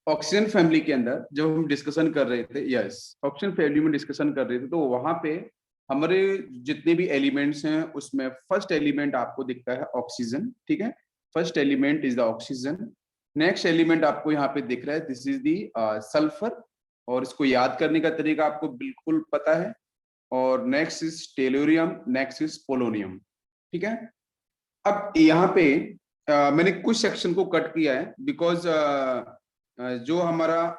Oxygen family के अंदर जब हम डिस्कशन कर रहे थे, यस, ऑक्सीजन फैमिली में डिस्कशन कर रहे थे, तो वहां पे हमारे जितने भी एलिमेंट्स हैं उसमें फर्स्ट एलिमेंट आपको दिखता है ऑक्सीजन, ठीक है। First element is the oxygen. Next element आपको यहाँ पे दिख रहा है, दिस इज दी सल्फर, और इसको याद करने का तरीका आपको बिल्कुल पता है। और next is tellurium, next is polonium, ठीक है। अब यहाँ पे मैंने कुछ सेक्शन को कट किया है बिकॉज जो हमारा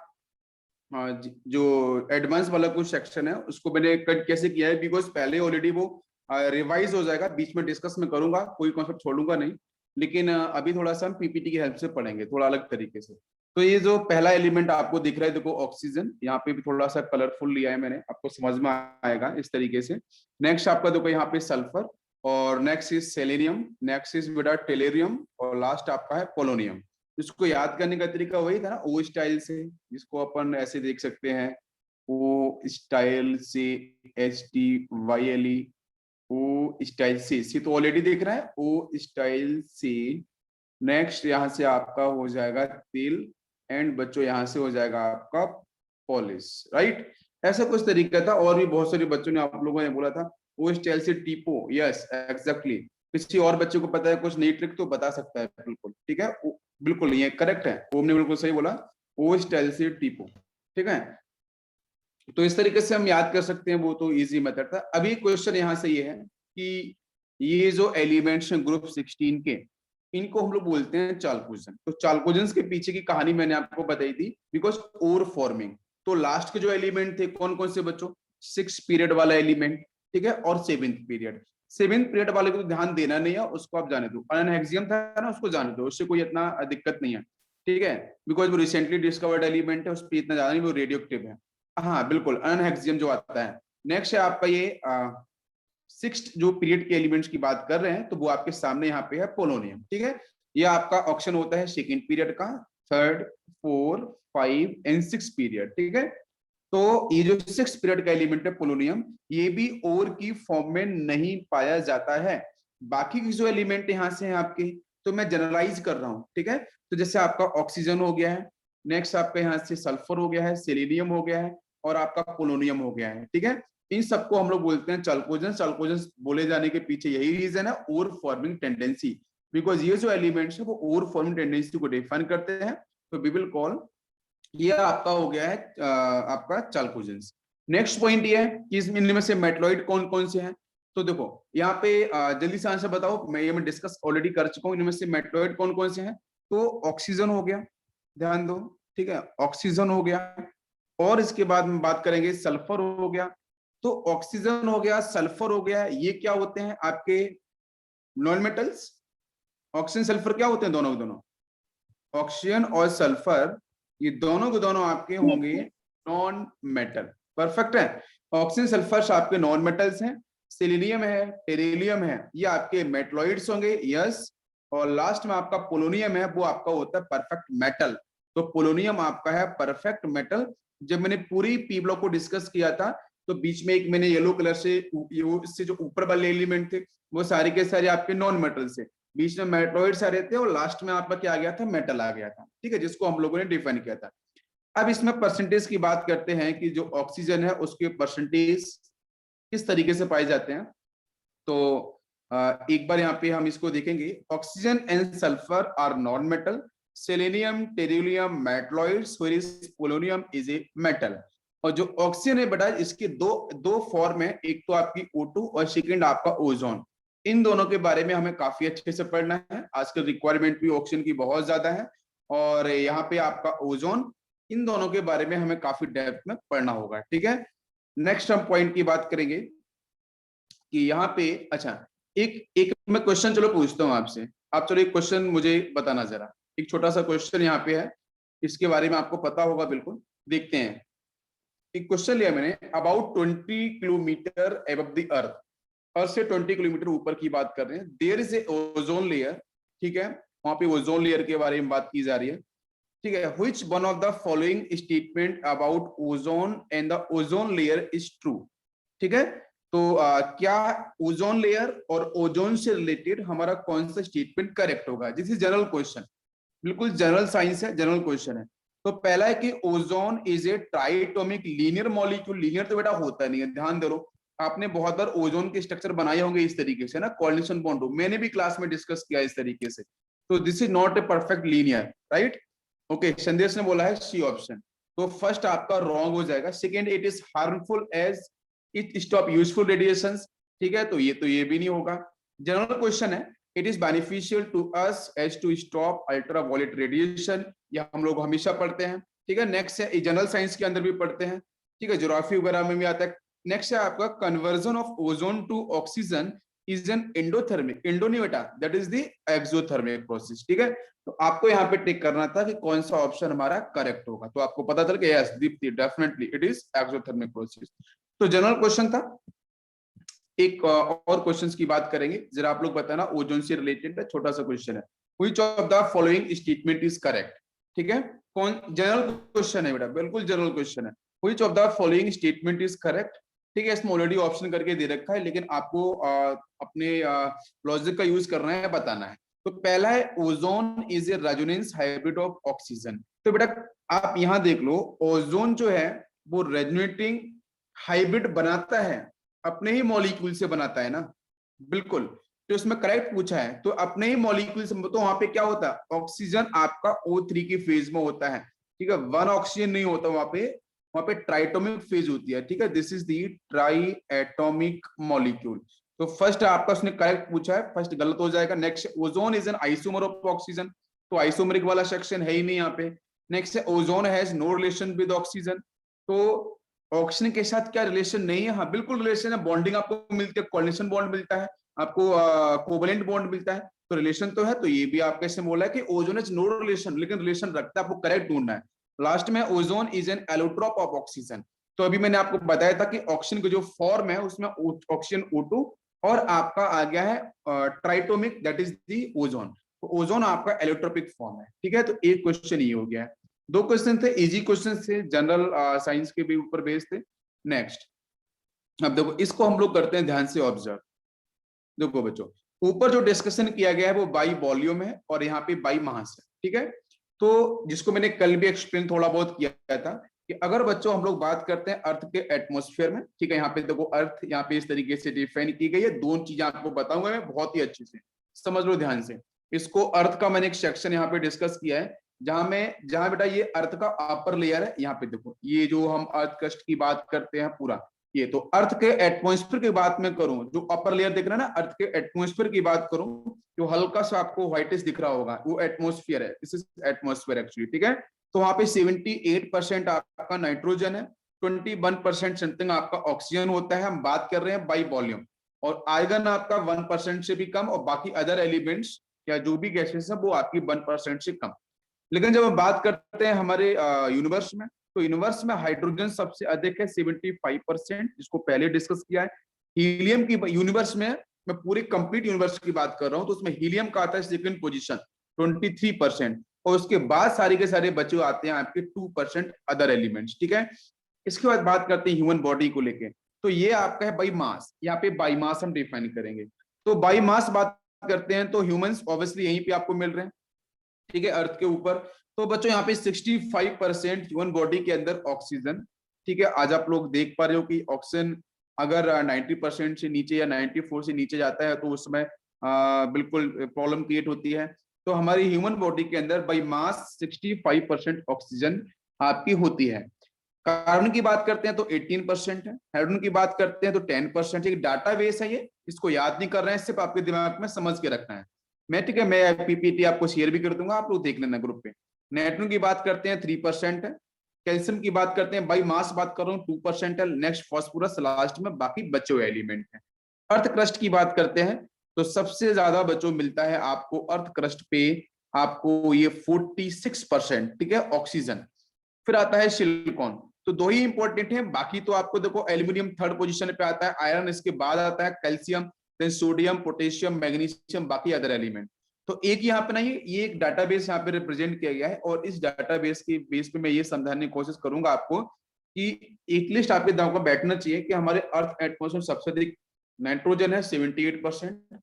जो एडवांस वाला कुछ सेक्शन है उसको मैंने कट कैसे किया है, बिकॉज पहले ऑलरेडी वो रिवाइज हो जाएगा, बीच में डिस्कस में करूंगा, कोई कॉन्सेप्ट छोड़ूंगा नहीं। लेकिन अभी थोड़ा सा हम पीपीटी की हेल्प से पढ़ेंगे थोड़ा अलग तरीके से। तो ये जो पहला एलिमेंट आपको दिख रहा है, देखो ऑक्सीजन, यहाँ पे भी थोड़ा सा कलरफुल लिया है मैंने, आपको समझ में आएगा इस तरीके से। नेक्स्ट आपका देखो यहाँ पे सल्फर, और next is selenium, next is बेटा टेलेरियम, और लास्ट आपका है पोलोनियम। इसको याद करने का तरीका वही था ना, ओ स्टाइल से, जिसको अपन ऐसे देख सकते हैं, ओ स्टाइल से, HTYLE, ओ स्टाइल से तो ऑलरेडी दिख रहा है, ओ स्टाइल से। नेक्स्ट यहाँ से आपका हो जाएगा तेल, एंड बच्चों यहाँ से हो जाएगा आपका पॉलिश, राइट। ऐसा कुछ तरीका था, और भी बहुत सारे बच्चों ने, आप लोगों ने बोला था ओ स्टाइल से टीपो, यस एग्जैक्टली। किसी और बच्चे को पता है कुछ नई ट्रिक तो बता सकता है, बिल्कुल ठीक है, बिल्कुल ये करेक्ट है, ओम ने बिल्कुल सही बोला, ओ स्टाइल से टीपो, ठीक है। तो इस तरीके से हम याद कर सकते हैं, वो तो इजी मेथड था। अभी क्वेश्चन यहाँ से ये है कि ये जो एलिमेंट्स हैं ग्रुप 16 के, इनको हम लोग बोलते हैं चाल्कोजेन। तो चाल्कोजेंस के पीछे की कहानी मैंने आपको बताई थी, बिकॉज ओर फॉर्मिंग। तो लास्ट के जो एलिमेंट थे कौन कौन से बच्चों, 6 पीरियड वाला एलिमेंट, ठीक है, और 7th पीरियड। 7th पीरियड वाले को तो ध्यान देना नहीं है, उसको आप जाने दो, अनहेक्सियम था ना, उसको जाने दो, उससे कोई इतना दिक्कत नहीं है, ठीक है, बिकॉज वो रिसेंटली डिस्कवर्ड एलिमेंट है, उस पर इतना ज्यादा नहीं, वो रेडियो एक्टिव है। हाँ बिल्कुल, अनहेक्सियम जो आता है। नेक्स्ट है आपका ये 6th जो पीरियड के एलिमेंट्स की बात कर रहे हैं, तो वो आपके सामने यहाँ पे है पोलोनियम, ठीक है। ये आपका ऑप्शन होता है 2nd पीरियड का, 3rd, 4, 5 एंड 6 पीरियड, ठीक है। तो ये जो 6th पीरियड का एलिमेंट है पोलोनियम, ये भी ओर की फॉर्म में नहीं पाया जाता है। बाकी की जो एलिमेंट यहाँ से हैं आपके, तो मैं जनरलाइज कर रहा हूँ, ठीक है। तो जैसे आपका ऑक्सीजन हो गया है, नेक्स्ट आपका यहाँ से सल्फर हो गया है, सेलेनियम हो गया है, और आपका पोलोनियम हो गया है, ठीक है। इन सबको हम लोग बोलते हैं चाल्कोजेंस। चाल्कोजेंस बोले जाने के पीछे यही रीजन है, ओर फॉर्मिंग टेंडेंसी, बिकॉज ये जो एलिमेंट्स है वो ओर फॉर्मिंग टेंडेंसी को डिफाइन करते हैं। तो वी विल कॉल, ये आपका हो गया है आपका चाल्कोजेंस। नेक्स्ट पॉइंट ये है कि इनमें से मेटलॉइड कौन कौन से हैं। तो देखो यहाँ पे जल्दी से आंसर बताओ, मैं डिस्कस ऑलरेडी कर चुका हूँ, इनमें से मेटलॉइड कौन कौन से हैं। तो ऑक्सीजन हो गया, ध्यान दो, ठीक है, ऑक्सीजन हो गया, और इसके बाद में बात करेंगे सल्फर हो गया। तो ऑक्सीजन हो गया, सल्फर हो गया, ये क्या होते हैं आपके नॉन मेटल्स। ऑक्सीजन सल्फर क्या होते हैं, दोनों के दोनों, ऑक्सीजन और सल्फर, ये दोनों के दोनों आपके होंगे नॉन मेटल, परफेक्ट है। ऑक्सीजन सल्फर आपके नॉन मेटल्स हैं, सेलेनियम है, टेरिलियम है, ये आपके मेटलॉइड्स होंगे, यस। और लास्ट में आपका पोलोनियम है, वो आपका होता है परफेक्ट मेटल। तो पोलोनियम आपका है परफेक्ट मेटल। जब मैंने पूरी पी ब्लॉक को डिस्कस किया था, तो बीच में एक मैंने येलो कलर से, इससे जो ऊपर वाले एलिमेंट थे वो सारे के सारे आपके नॉन मेटल से, बीच में मेटलॉइड्स आ रहे थे, और लास्ट में आपका क्या आ गया था, मेटल आ गया था, ठीक है, जिसको हम लोगों ने डिफाइन किया था। अब इसमें परसेंटेज की बात करते हैं कि जो ऑक्सीजन है उसके परसेंटेज किस तरीके से पाए जाते हैं। तो एक बार यहाँ पे हम इसको देखेंगे, oxygen and sulphur are non metal, selenium tellurium metalloids, polonium is a metal. और जो ऑक्सीजन है बेटा, इसके दो फॉर्म है, एक तो आपकी O2 और सेकंड आपका ओजोन। इन दोनों के बारे में हमें काफी अच्छे से पढ़ना है, आजकल रिक्वायरमेंट भी ऑक्सीजन की बहुत ज्यादा है, और यहाँ पे आपका ओजोन, इन दोनों के बारे में हमें काफी डेप्थ में पढ़ना होगा, ठीक है। नेक्स्ट हम पॉइंट की बात करेंगे कि यहाँ पे, अच्छा एक एक मैं क्वेश्चन चलो पूछता हूँ आपसे, आप चलो एक क्वेश्चन मुझे बताना जरा, एक छोटा सा क्वेश्चन यहाँ पे है, इसके बारे में आपको पता होगा बिल्कुल, देखते हैं। एक क्वेश्चन लिया मैंने, about 20 kilometre above the earth, earth से 20 किलोमीटर ऊपर की बात कर रहे हैं, there is a ozone layer, ठीक है, वहां पे ओजोन लेयर के बारे में बात की जा रही है, ठीक है। Which one of the following statement about ozone and the ozone layer is true, ठीक है। तो क्या ओजोन लेयर और ओजोन से रिलेटेड हमारा कौन सा स्टेटमेंट करेक्ट होगा। दिस इज जनरल क्वेश्चन, बिल्कुल जनरल साइंस है, जनरल क्वेश्चन है। तो पहला है कि ozone is a triatomic linear molecule. Linear तो बेटा होता नहीं है, ध्यान दे लो। आपने बहुत बार ओजोन के स्ट्रक्चर बनाए होंगे इस तरीके से ना, कोऑर्डिनेशन बॉन्ड, मैंने भी क्लास में डिस्कस किया इस तरीके से। तो this is not a perfect linear, right. Okay, Sandesh ने बोला है सी ऑप्शन, तो फर्स्ट आपका रॉन्ग हो जाएगा। Second, it is harmful as it stop useful radiation, ठीक है, तो ये भी नहीं होगा। जनरल क्वेश्चन है, it is beneficial to us as to stop ultraviolet radiation, या हम लोग हमेशा पढ़ते हैं, ठीक है। नेक्स्ट है, जनरल साइंस के अंदर भी पढ़ते हैं, ठीक है, ज्योग्राफी वगैरह में भी आता है। नेक्स्ट है आपका conversion of ozone to oxygen is an endothermic, endo नहीं बेटा, that is the exothermic process, ठीक है। तो आपको यहाँ पे टिक करना था कि कौन सा ऑप्शन हमारा करेक्ट होगा, तो आपको पता चल गया, yes Deepti, definitely it is exothermic process. तो जनरल क्वेश्चन था। एक और क्वेश्चंस की बात करेंगे, जरा आप लोग बताना, ओजोन से रिलेटेड है, छोटा सा क्वेश्चन है। Which of the following statement is correct, ठीक है, कौन, जनरल क्वेश्चन है बेटा, बिल्कुल जनरल क्वेश्चन है। Which of the following statement is correct, ठीक है, इसमें ऑलरेडी ऑप्शन करके दे रखा है, लेकिन आपको अपने लॉजिक का यूज करना है, बताना है। तो पहला है, ozone is a resonance hybrid of oxygen. तो बेटा आप यहां देख लो, ओजोन जो है वो रेजोनेटिंग हाइब्रिड बनाता है, अपने ही मॉलिक्यूल से बनाता है ना, बिल्कुल। तो इसमें करेक्ट पूछा है, तो अपने ही मॉलिक्यूल से, तो वहां पे क्या होता है, ऑक्सीजन आपका O3 की फेज में होता है, ठीक है, वन ऑक्सीजन नहीं होता वहां पे ट्राइटोमिक फेज होती है, ठीक है, this is the triatomic molecule. तो फर्स्ट आपका उसने करेक्ट पूछा है, फर्स्ट गलत हो जाएगा। Next, ozone is an isomer of oxygen, तो आइसोमरिक वाला सेक्शन है ही नहीं यहाँ पे। नेक्स्ट है, ozone has no relation with oxygen, तो ऑक्सीजन के साथ क्या रिलेशन नहीं है, हाँ बिल्कुल रिलेशन है, बॉन्डिंग आपको मिलती है, कोऑर्डिनेशन बॉन्ड मिलता है आपको, कोवलेंट बॉन्ड मिलता है, तो रिलेशन तो है। तो ये भी आपके से बोला है कि ओजोन इज नो रिलेशन, लेकिन रिलेशन रखता है, आपको करेक्ट ढूंढना है। लास्ट में, ozone is N allotrope of oxygen, तो अभी मैंने आपको बताया था कि ऑक्सीजन का जो फॉर्म है उसमें ऑक्सीजन O2 और आपका आ गया है triatomic, that is the ozone, तो ओजोन आपका एलोट्रोपिक फॉर्म है, ठीक है। तो एक क्वेश्चन ये हो गया है। दो क्वेश्चन थे, इजी क्वेश्चन थे, जनरल साइंस के भी ऊपर बेस्ड थे। नेक्स्ट, अब देखो इसको हम लोग करते हैं ध्यान से ऑब्जर्व। देखो बच्चों, ऊपर जो डिस्कशन किया गया है वो बाई वॉल्यूम है और यहाँ पे बाई मास है, ठीक है। तो जिसको मैंने कल भी एक्सप्लेन थोड़ा बहुत किया था कि अगर बच्चों हम लोग बात करते हैं अर्थ के एटमॉस्फेयर में, ठीक है, यहाँ पे देखो अर्थ यहाँ पे इस तरीके से डिफाइन की गई है, दोनों चीजें आपको बताऊंगा मैं बहुत ही अच्छे से, समझ लो ध्यान से। इसको अर्थ का मैंने एक सेक्शन यहाँ पे डिस्कस किया है, जहां बेटा ये अर्थ का अपर लेयर है, यहाँ पे देखो ये जो हम अर्थ क्रस्ट की बात करते हैं पूरा ये, तो अर्थ के एटमॉस्फेयर की बात में करूं, जो अपर लेयर दिख रहा है ना, अर्थ के एटमॉस्फेयर की बात करूं, जो हल्का सा आपको व्हाइटिश दिख रहा होगा वो एटमॉस्फेयर है, दिस इज एटमॉस्फेयर एक्चुअली, ठीक है। तो वहां पे 78% आपका नाइट्रोजन है, 21% समथिंग आपका ऑक्सीजन होता है, हम बात कर रहे हैं बाई वॉल्यूम, और आर्गन आपका 1% से भी कम, और बाकी अदर एलिमेंट्स या जो भी गैसेस है वो आपकी 1% से कम। लेकिन जब हम बात करते हैं हमारे यूनिवर्स में, तो यूनिवर्स में हाइड्रोजन सबसे अधिक है 75%, जिसको पहले डिस्कस किया है। हीलियम की यूनिवर्स में, मैं पूरे कंप्लीट यूनिवर्स की बात कर रहा हूं, तो उसमें हीलियम का आता है सेकंड पोजीशन 23%, और उसके बाद सारे के सारे बचे आते हैं आपके 2% अदर एलिमेंट्स, ठीक है। इसके बाद बात करते हैं ह्यूमन बॉडी को लेके, तो ये आपका है बाई मास, यहाँ पे बाई मास हम डिफाइन करेंगे। तो बाई मास बात करते हैं तो ह्यूमंस ऑब्वियसली यहीं पे आपको मिल रहे हैं, ठीक है, अर्थ के ऊपर। तो बच्चों यहाँ पे 65% ह्यूमन बॉडी के अंदर ऑक्सीजन, ठीक है। आज आप लोग देख पा रहे हो कि ऑक्सीजन अगर 90% से नीचे या 94 से नीचे जाता है तो उसमें बिल्कुल प्रॉब्लम क्रिएट होती है। तो हमारी ह्यूमन बॉडी के अंदर बाई मास 65% ऑक्सीजन आपकी होती है। कार्बन की बात करते हैं तो 18% है, हाइड्रोजन की बात करते हैं तो 10%। एक डाटा बेस है ये, इसको याद नहीं कर रहे हैं, सिर्फ आपके दिमाग में समझ के रखना है। मैं ठीक है, मैं पीपीटी आपको शेयर भी कर दूंगा, आप लोग देख लेना ग्रुप पे। नाइट्रोजन की बात करते हैं 3% है, कैल्शियम की बात करते हैं बाई मास बात कर रहा हूँ 2% है, नेक्स्ट फॉस्फोरस लास्ट में, बाकी बचे हुए एलिमेंट है। अर्थ क्रस्ट की बात करते हैं तो सबसे ज्यादा बच्चों मिलता है आपको अर्थ क्रस्ट पे, आपको ये 46%, ठीक है, ऑक्सीजन। फिर आता है सिलिकॉन, तो दो ही इंपॉर्टेंट है, बाकी तो आपको देखो एल्यूमिनियम थर्ड पोजीशन पे आता है, आयरन इसके बाद आता है, calcium, then sodium, potassium, magnesium, बाकी अदर एलिमेंट। तो एक यहाँ पे नहीं, ये एक डाटाबेस यहाँ पे रिप्रेजेंट किया गया है, और इस डाटाबेस की बेस पे मैं ये समझाने की कोशिश करूंगा आपको कि एक लिस्ट आपके दिमाग में बैठना चाहिए कि हमारे अर्थ एटमॉस्फेयर सबसे अधिक नाइट्रोजन है 78%,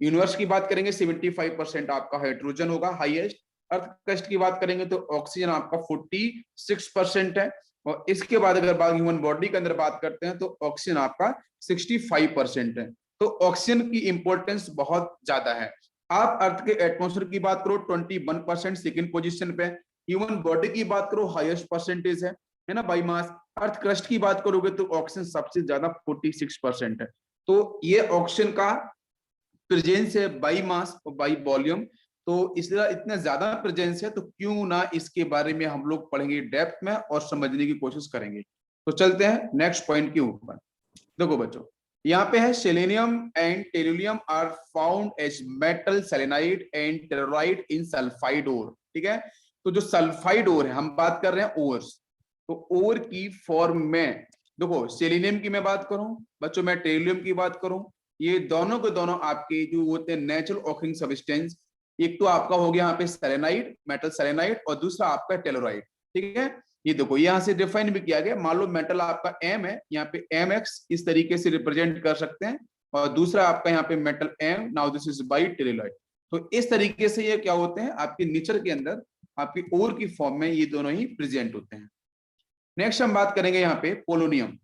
यूनिवर्स की बात करेंगे 75% आपका हाइड्रोजन होगा हाईएस्ट, अर्थ क्रस्ट की बात करेंगे तो ऑक्सीजन आपका 46% है, और इसके बाद अगर बात ह्यूमन बॉडी के अंदर बात करते हैं तो ऑक्सीजन आपका 65% है। तो ऑक्सीजन की इंपॉर्टेंस बहुत ज्यादा है। आप अर्थ के एटमॉस्फेयर की बात करो 21% सेकेंड पोजीशन पे, ह्यूमन बॉडी की बात करो हाईएस्ट परसेंटेज है ना बाई मास। अर्थ क्रस्ट की बात करोगे तो ऑक्सीजन सबसे ज्यादा 46% है। तो ये ऑक्सीजन का प्रेजेंस है बाई मास और बाई वॉल्यूम, तो इसलिए इतना ज्यादा प्रेजेंस है, तो क्यों ना इसके बारे में हम लोग पढ़ेंगे डेप्थ में और समझने की कोशिश करेंगे। तो चलते हैं नेक्स्ट पॉइंट के ऊपर। देखो बच्चों, यहाँ पे है selenium and tellurium are found as metal selenide and telluride in sulphide ore. ठीक है, तो जो सल्फाइड ओर है, हम बात कर रहे हैं ओर्स, तो ओर की फॉर्म में देखो सेलेनियम की मैं बात करूं बच्चों, मैं टेलुरियम की बात करूं, ये दोनों के दोनों आपके जो होते हैं नेचुरल ऑकरिंग सब्सटेंस, एक तो आपका हो गया यहाँ पे सेलेनाइड, मेटल सेलेनाइड, और दूसरा आपका टेलोराइड। ठीक है, ये देखो यहाँ से डिफाइन भी किया गया, मान लो मेटल आपका एम है, यहाँ पे एम एक्स इस तरीके से रिप्रेजेंट कर सकते हैं, और दूसरा आपका यहाँ पे metal M, now this is by telluride. तो इस तरीके से ये क्या होते हैं आपके नेचर के अंदर आपकी ओर की फॉर्म में ये दोनों ही प्रेजेंट होते हैं। नेक्स्ट हम बात करेंगे यहाँ पे पोलोनियम।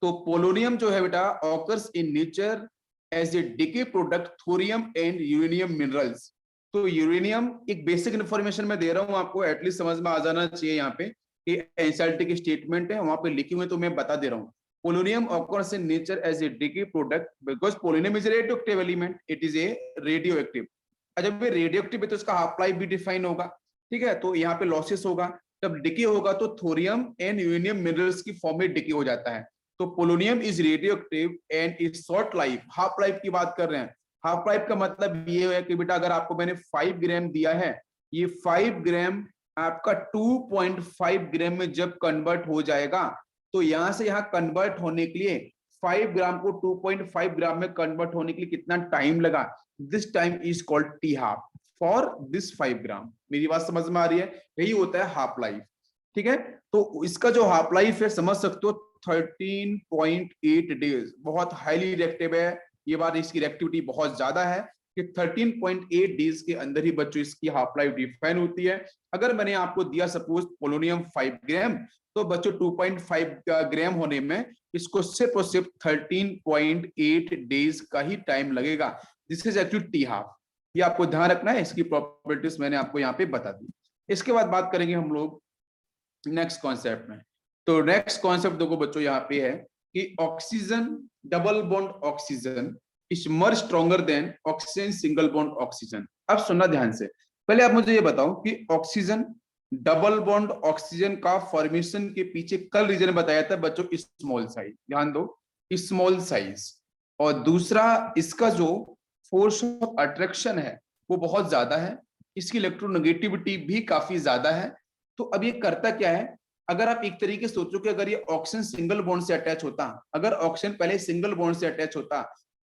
तो पोलोनियम जो है बेटा occurs in nature as a decay product thorium and uranium minerals. तो यूरेनियम एक बेसिक इंफॉर्मेशन मैं दे रहा हूं आपको, एटलीस्ट समझ में आ जाना चाहिए यहाँ पे कि एनसीईआरटी की स्टेटमेंट है वहां पे लिखी हुई, तो मैं बता दे रहा हूँ। Polonium occurs in nature as a decay product because polonium is radioactive element, it is a radioactive. जब ये रेडियो एक्टिव है तो इसका हाफ लाइफ भी डिफाइन होगा। ठीक है, तो यहाँ पे लॉसेस होगा, जब डिके होगा तो थोरियम एंड यूरेनियम मिनरल्स की फॉर्म में डिके हो जाता है। तो polonium is radio active and is short life, half life की बात कर रहे हैं। हाफ लाइफ का मतलब ये है कि बेटा अगर आपको मैंने 5 ग्राम दिया है, ये 5 ग्राम आपका 2.5 ग्राम में जब कन्वर्ट हो जाएगा, तो यहां से यहां कन्वर्ट होने के लिए 5 ग्राम को 2.5 ग्राम में कन्वर्ट होने के लिए कितना टाइम लगा, this time is called T half for this 5 ग्राम। मेरी बात समझ में आ रही है, यही होता है हाफ लाइफ। ठीक है, तो इसका जो हाफ लाइफ है समझ सकते हो 13.8 डेज, बहुत हाईली रिएक्टिव है। ये बात इसकी रिएक्टिविटी बहुत ज्यादा है कि 13.8 डेज के अंदर ही बच्चों इसकी हाफ लाइफ डिफाइन होती है। अगर मैंने आपको दिया सपोज पोलोनियम 5 ग्राम, तो बच्चों 2.5 ग्राम होने में इसको सिर्फ और सिर्फ 13.8 डेज का ही टाइम लगेगा। This is actually T half. ये आपको ध्यान रखना है, इसकी प्रॉपर्टीज मैंने आपको यहाँ पे बता दी। इसके बाद बात करेंगे हम लोग नेक्स्ट कॉन्सेप्ट में। तो नेक्स्ट कॉन्सेप्ट देखो बच्चों यहाँ पे है कि oxygen double bond oxygen is much stronger than oxygen single bond oxygen. अब सुनना ध्यान से, पहले आप मुझे ये बताओ कि ऑक्सीजन डबल बॉन्ड ऑक्सीजन का फॉर्मेशन के पीछे कल रीजन बताया था बच्चों, स्मॉल साइज, ध्यान दो स्मॉल साइज, और दूसरा इसका जो फोर्स ऑफ अट्रैक्शन है वो बहुत ज्यादा है, इसकी इलेक्ट्रोनेगेटिविटी भी काफी ज्यादा है। तो अब ये करता क्या है, अगर आप एक तरीके से सोचो कि अगर ये ऑक्सीजन सिंगल बॉन्ड से अटैच होता, अगर ऑक्सीजन पहले सिंगल बॉन्ड से अटैच होता,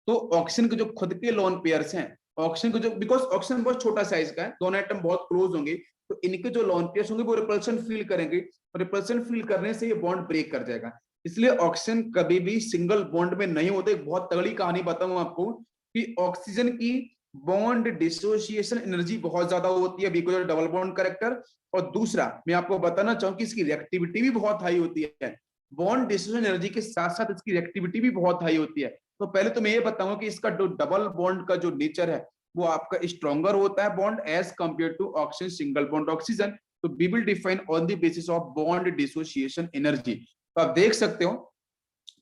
तो ऑक्सीजन के जो खुद के लोन पेयर्स हैं, ऑक्सीजन के जो, बिकॉज ऑक्सीजन बहुत छोटा साइज का है, दोनों एटम बहुत क्लोज होंगे, तो इनके जो लोन पेयर्स होंगे वो रिपल्शन फील करेंगे, और रिपल्शन फील करने से ये बॉन्ड ब्रेक कर जाएगा। इसलिए ऑक्सीजन कभी भी सिंगल बॉन्ड में नहीं होते। एक बहुत तगड़ी कहानी बताऊं आपको कि ऑक्सीजन की बॉन्ड डिसोसिएशन एनर्जी बहुत ज्यादा होती है because of double bond character, और दूसरा मैं आपको बताना चाहूँ कि इसकी रिएक्टिविटी भी बहुत हाई होती है। बॉन्ड डिसोसिएशन एनर्जी के साथ साथ इसकी रिएक्टिविटी भी बहुत हाई होती है। तो पहले तो मैं ये बताऊंगा कि इसका जो डबल बॉन्ड का जो नेचर है वो आपका स्ट्रॉन्गर होता है bond as compare to oxygen single bond oxygen. तो we will define on the basis of bond dissociation energy. तो आप देख सकते हो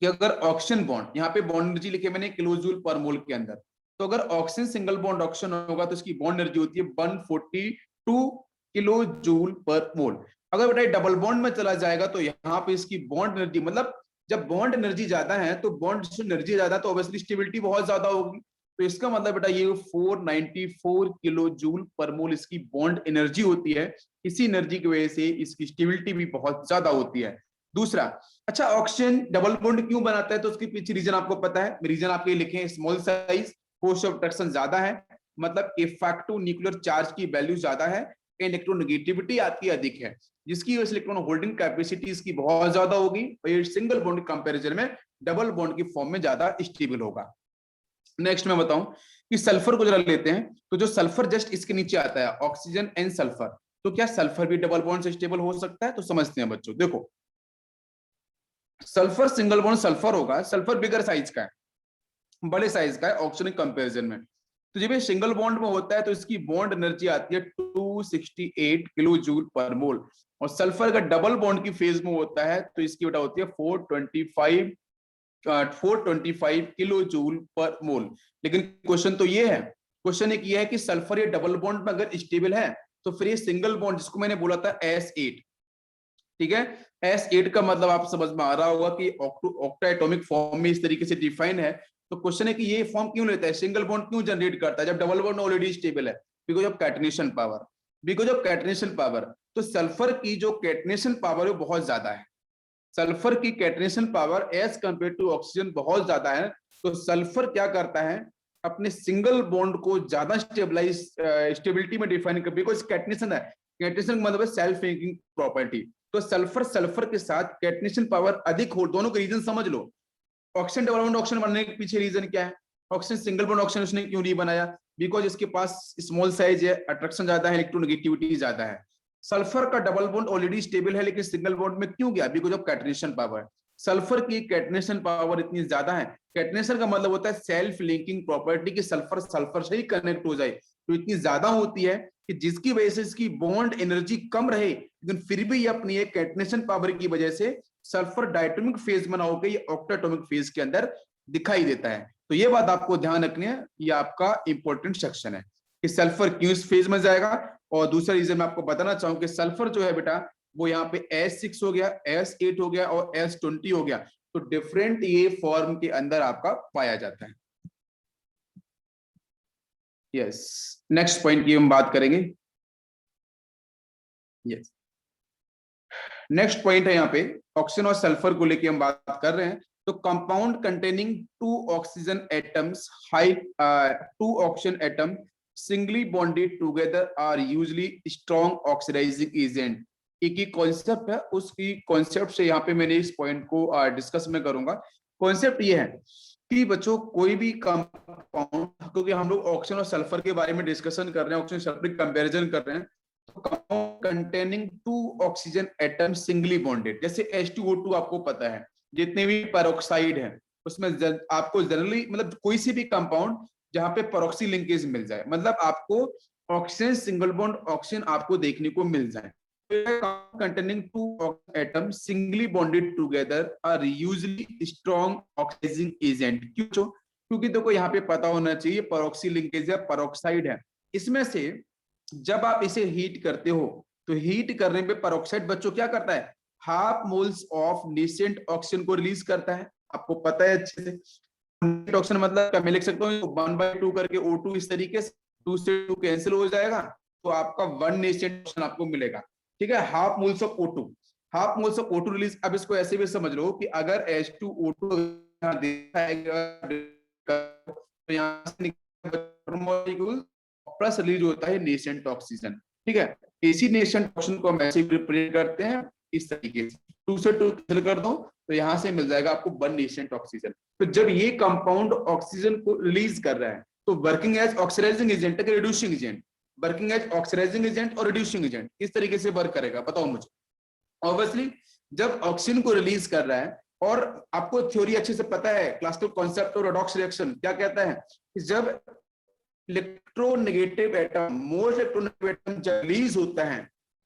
कि अगर ऑक्सीजन बॉन्ड, यहाँ पे बॉन्ड एनर्जी लिखे मैंने किलो जूल पर मोल के अंदर, तो अगर ऑक्सीजन सिंगल बॉन्ड ऑक्सीजन होगा तो इसकी बॉन्ड एनर्जी होती है 142 किलो जूल पर मोल। अगर बेटा डबल बॉन्ड में चला जाएगा तो यहाँ पे इसकी बॉन्ड एनर्जी, मतलब जब बॉन्ड एनर्जी ज्यादा है तो बॉन्ड एनर्जी ज्यादा, तो ऑब्वियसली स्टेबिलिटी बहुत ज्यादा होगी। तो इसका मतलब बेटा ये 494 किलो जूल पर मोल इसकी बॉन्ड एनर्जी होती है। इसी एनर्जी की वजह से इसकी स्टेबिलिटी भी बहुत ज्यादा होती है। दूसरा, अच्छा ऑक्सीजन डबल बॉन्ड क्यों बनाता है, तो उसके पीछे रीजन आपको पता है, रीजन आपके लिखे small size, force of attraction ज्यादा है, मतलब इफेक्टिव न्यूक्लियर चार्ज की वैल्यू ज्यादा है, इलेक्ट्रोनेगेटिविटी आपकी अधिक है, जिसकी वजह से इलेक्ट्रॉन होल्डिंग कैपेसिटी इसकी बहुत ज्यादा होगी, और ये सिंगल बॉन्ड कंपैरिजन में डबल बॉन्ड की फॉर्म में ज्यादा स्टेबल होगा। नेक्स्ट मैं बताऊं कि सल्फर को जरा लेते हैं, तो जो सल्फर जस्ट इसके नीचे आता है, ऑक्सीजन एंड सल्फर, तो क्या सल्फर भी डबल बॉन्ड से स्टेबल हो सकता है? तो समझते हैं बच्चों, देखो सल्फर सिंगल बॉन्ड सल्फर होगा, सल्फर बिगर साइज का है, बड़े साइज का है ऑक्सीजन कंपैरिजन में। तो जब ये सिंगल बॉन्ड में होता है तो इसकी बॉन्ड एनर्जी आती है 268 किलो जूल पर मोल, और सल्फर का डबल बॉन्ड की फेज में होता है तो इसकी बेटा होती है 425 किलो जूल पर मोल। लेकिन क्वेश्चन तो ये है, क्वेश्चन एक ये है कि सल्फर ये डबल बॉन्ड में अगर स्टेबल है तो फिर ये सिंगल बॉन्ड जिसको मैंने बोला था S8, ठीक है, S8 का मतलब आप समझ में आ रहा होगा कि ऑक्टा एटॉमिक फॉर्म में इस तरीके से डिफाइन है। तो क्वेश्चन है कि ये फॉर्म क्यों लेता है, सिंगल बॉन्ड क्यों जनरेट करता है जब डबल बॉन्ड ऑलरेडी स्टेबल है? Because of catenation power, because of catenation power. तो सल्फर की जो कैटनेशन पावर है वो बहुत ज्यादा है, सल्फर की catenation power as compare to oxygen बहुत ज्यादा है। तो सल्फर क्या करता है, अपने सिंगल बॉन्ड को ज्यादा स्टेबिलिटी में डिफाइन कर, बिकॉज कैटनेशन है, कैटनेशन मतलब है सेल्फ लिंकिंग प्रॉपर्टी। तो सल्फर के साथ कैटनेशन पावर अधिक हो, दोनों के रीजन समझ लो। ऑक्सीजन डबल बॉन्ड ऑक्सीजन बनने के पीछे रीजन क्या है, ऑक्सीजन सिंगल बॉन्ड ऑक्सीजन उसने क्यों नहीं बनाया? बिकॉज इसके पास स्मॉल साइज है, अट्रैक्शन ज्यादा है, इलेक्ट्रोनेगेटिविटी ज्यादा है। सल्फर का डबल बॉन्ड ऑलरेडी स्टेबल है लेकिन सिंगल बॉन्ड में क्यों गया? Because of catenation power. Sulphur की कैटनेशन पावर इतनी ज्यादा है, कैटनेशन का मतलब होता है सेल्फ लिंकिंग प्रॉपर्टी, कि सल्फर सल्फर से ही कनेक्ट हो जाए, तो इतनी ज्यादा होती है कि जिसकी वजह से इसकी बॉन्ड एनर्जी कम रहे लेकिन फिर भी ये अपनी एक कैटनेशन पावर की वजह से सल्फर डायटोमिक फेज में ना होकर ये ऑक्टाटोमिक फेज के अंदर दिखाई देता है। तो ये बात आपको ध्यान रखनी है, ये आपका इंपॉर्टेंट सेक्शन है कि सल्फर क्यों इस फेज में जाएगा। और दूसरा रीजन मैं आपको बताना चाहूं कि सल्फर जो है बेटा वो यहाँ पे S6 हो गया, S8 हो गया और S20 हो गया, तो डिफरेंट ये फॉर्म के अंदर आपका पाया जाता है। यस, नेक्स्ट पॉइंट की हम बात करेंगे। यस, नेक्स्ट पॉइंट है यहाँ पे ऑक्सीजन और सल्फर को लेके हम बात कर रहे हैं। तो compound containing two oxygen atoms two oxygen atom singly bonded together are usually strong oxidising agent. एक ही कॉन्सेप्ट है, उसकी कॉन्सेप्ट से यहाँ पे मैंने इस पॉइंट को डिस्कस में करूंगा। कॉन्सेप्ट ये है कि बच्चों कोई भी कंपाउंड, क्योंकि हम लोग ऑक्सीजन और सल्फर के बारे में डिस्कशन कर रहे हैं, ऑक्सीजन सल्फर कंपेरिजन कर रहे हैं, containing two oxygen atom singly bonded, जैसे H2O2 आपको पता है, जितने भी पेरोक्साइड है उसमें आपको जनरली मतलब कोई सी भी कंपाउंड जहां पे पेरोक्सी लिंकेज मिल जाए, मतलब आपको ऑक्सीजन सिंगल बॉन्ड ऑक्सीजन आपको देखने को मिल जाए, containing two atom singly bonded together are usually strong oxidising agent. क्यों? क्योंकि देखो यहाँ पे पता होना चाहिए पेरोक्सी लिंकेज है, पेरोक्साइड है, इसमें से जब आप इसे हीट करते हो तो हीट करने पे पेरोक्साइड बच्चों क्या करता है, half moles of nascent oxygen को रिलीज करता है, आपको पता है अच्छे से। ऑक्सीजन मतलब क्या मैं लिख सकता हूँ 1/2 करके O2, इस तरीके से 2 से 2 कैंसिल हो जाएगा तो आपका 1 नेसेंट ऑक्सीजन आपको मिलेगा, ठीक है, half moles of O2, half moles of O2 release. अब इसको ऐसे भी समझ लो कि अगर H2O2 तो यहाँ से प्लस रिलीज होता है नेसेंट ऑक्सीजन, ठीक है। इसी नेसेंट ऑक्सीजन को हम ऐसे रिप्रेजेंट करते हैं इस तरीके से, 2 से 2 कैंसिल कर दो तो यहाँ से मिल जाएगा आपको 1 नेसेंट ऑक्सीजन। तो जब ये कंपाउंड ऑक्सीजन को रिलीज कर रहा है तो वर्किंग एज ऑक्सीडाइजिंग एजेंट है कि reducing agent? Working as oxidising agent और रिड्यूसिंग एजेंट, किस तरीके से वर्क करेगा बताओ मुझे। ऑब्वियसली जब ऑक्सीजन को रिलीज कर रहा है, और आपको थ्योरी अच्छे से पता है, classical concept of redox reaction क्या कहता है कि जब electronegative atom, most electronegative atom जब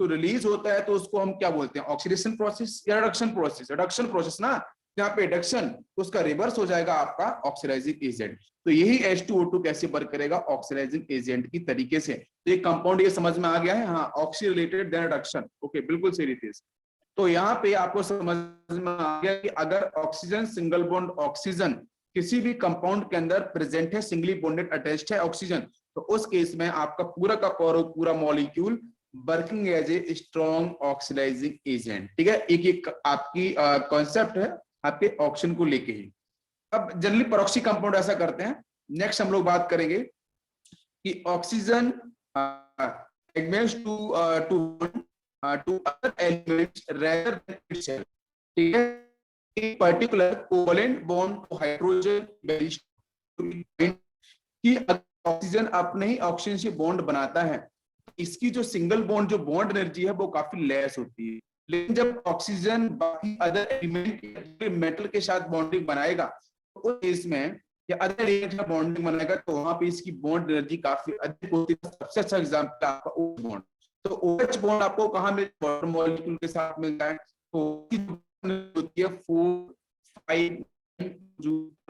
रिलीज होता है तो उसको हम क्या बोलते हैं, ऑक्सीडेशन प्रोसेस या रिडक्शन प्रोसेस? रिडक्शन प्रोसेस ना, यहाँ पे रिडक्शन तो उसका रिवर्स हो जाएगा आपका ऑक्सीडाइजिंग एजेंट। तो यही H2O2 कैसे वर्क करेगा, ऑक्सीडाइजिंग एजेंट की तरीके से। तो ये कंपाउंड ये समझ में आ गया है, हाँ oxy related then reduction, okay बिल्कुल सही रीति। तो यहाँ पे आपको समझ में आ गया कि अगर ऑक्सीजन सिंगल बॉन्ड ऑक्सीजन किसी भी कंपाउंड के अंदर प्रेजेंट है, सिंगली बॉन्डेड अटैच्ड है ऑक्सीजन, तो उस केस में आपका पूरा का पूरा molecule working as a strong oxidising agent, ठीक है। एक आपकी कॉन्सेप्ट है आपके ऑक्सीजन को लेके ही। अब जनरली पेरोक्सी कंपाउंड ऐसा करते हैं। नेक्स्ट हम लोग बात करेंगे कि oxygen to other elements rather than itself, ठीक है। In particular covalent bond to hydrogen कि ऑक्सीजन अपने ही ऑक्सीजन से बॉन्ड बनाता है, इसकी जो सिंगल बॉन्ड जो बॉन्ड एनर्जी है वो काफी लेस होती है। लेकिन जब ऑक्सीजन बाकी अदर एलिमेंट मेटल के साथ बॉन्डिंग बनाएगा, तो उस केस में या अदर एलिमेंट के साथ बॉन्डिंग बनाएगा, तो वहां पे इसकी बॉन्ड एनर्जी काफी अधिक होती है। सबसे अच्छा एग्जांपल आपका OH बॉन्ड। तो OH बॉन्ड आपको कहाँ मिलता है? वाटर मॉलिक्यूल के साथ मिलता है। तो होती है 4, 5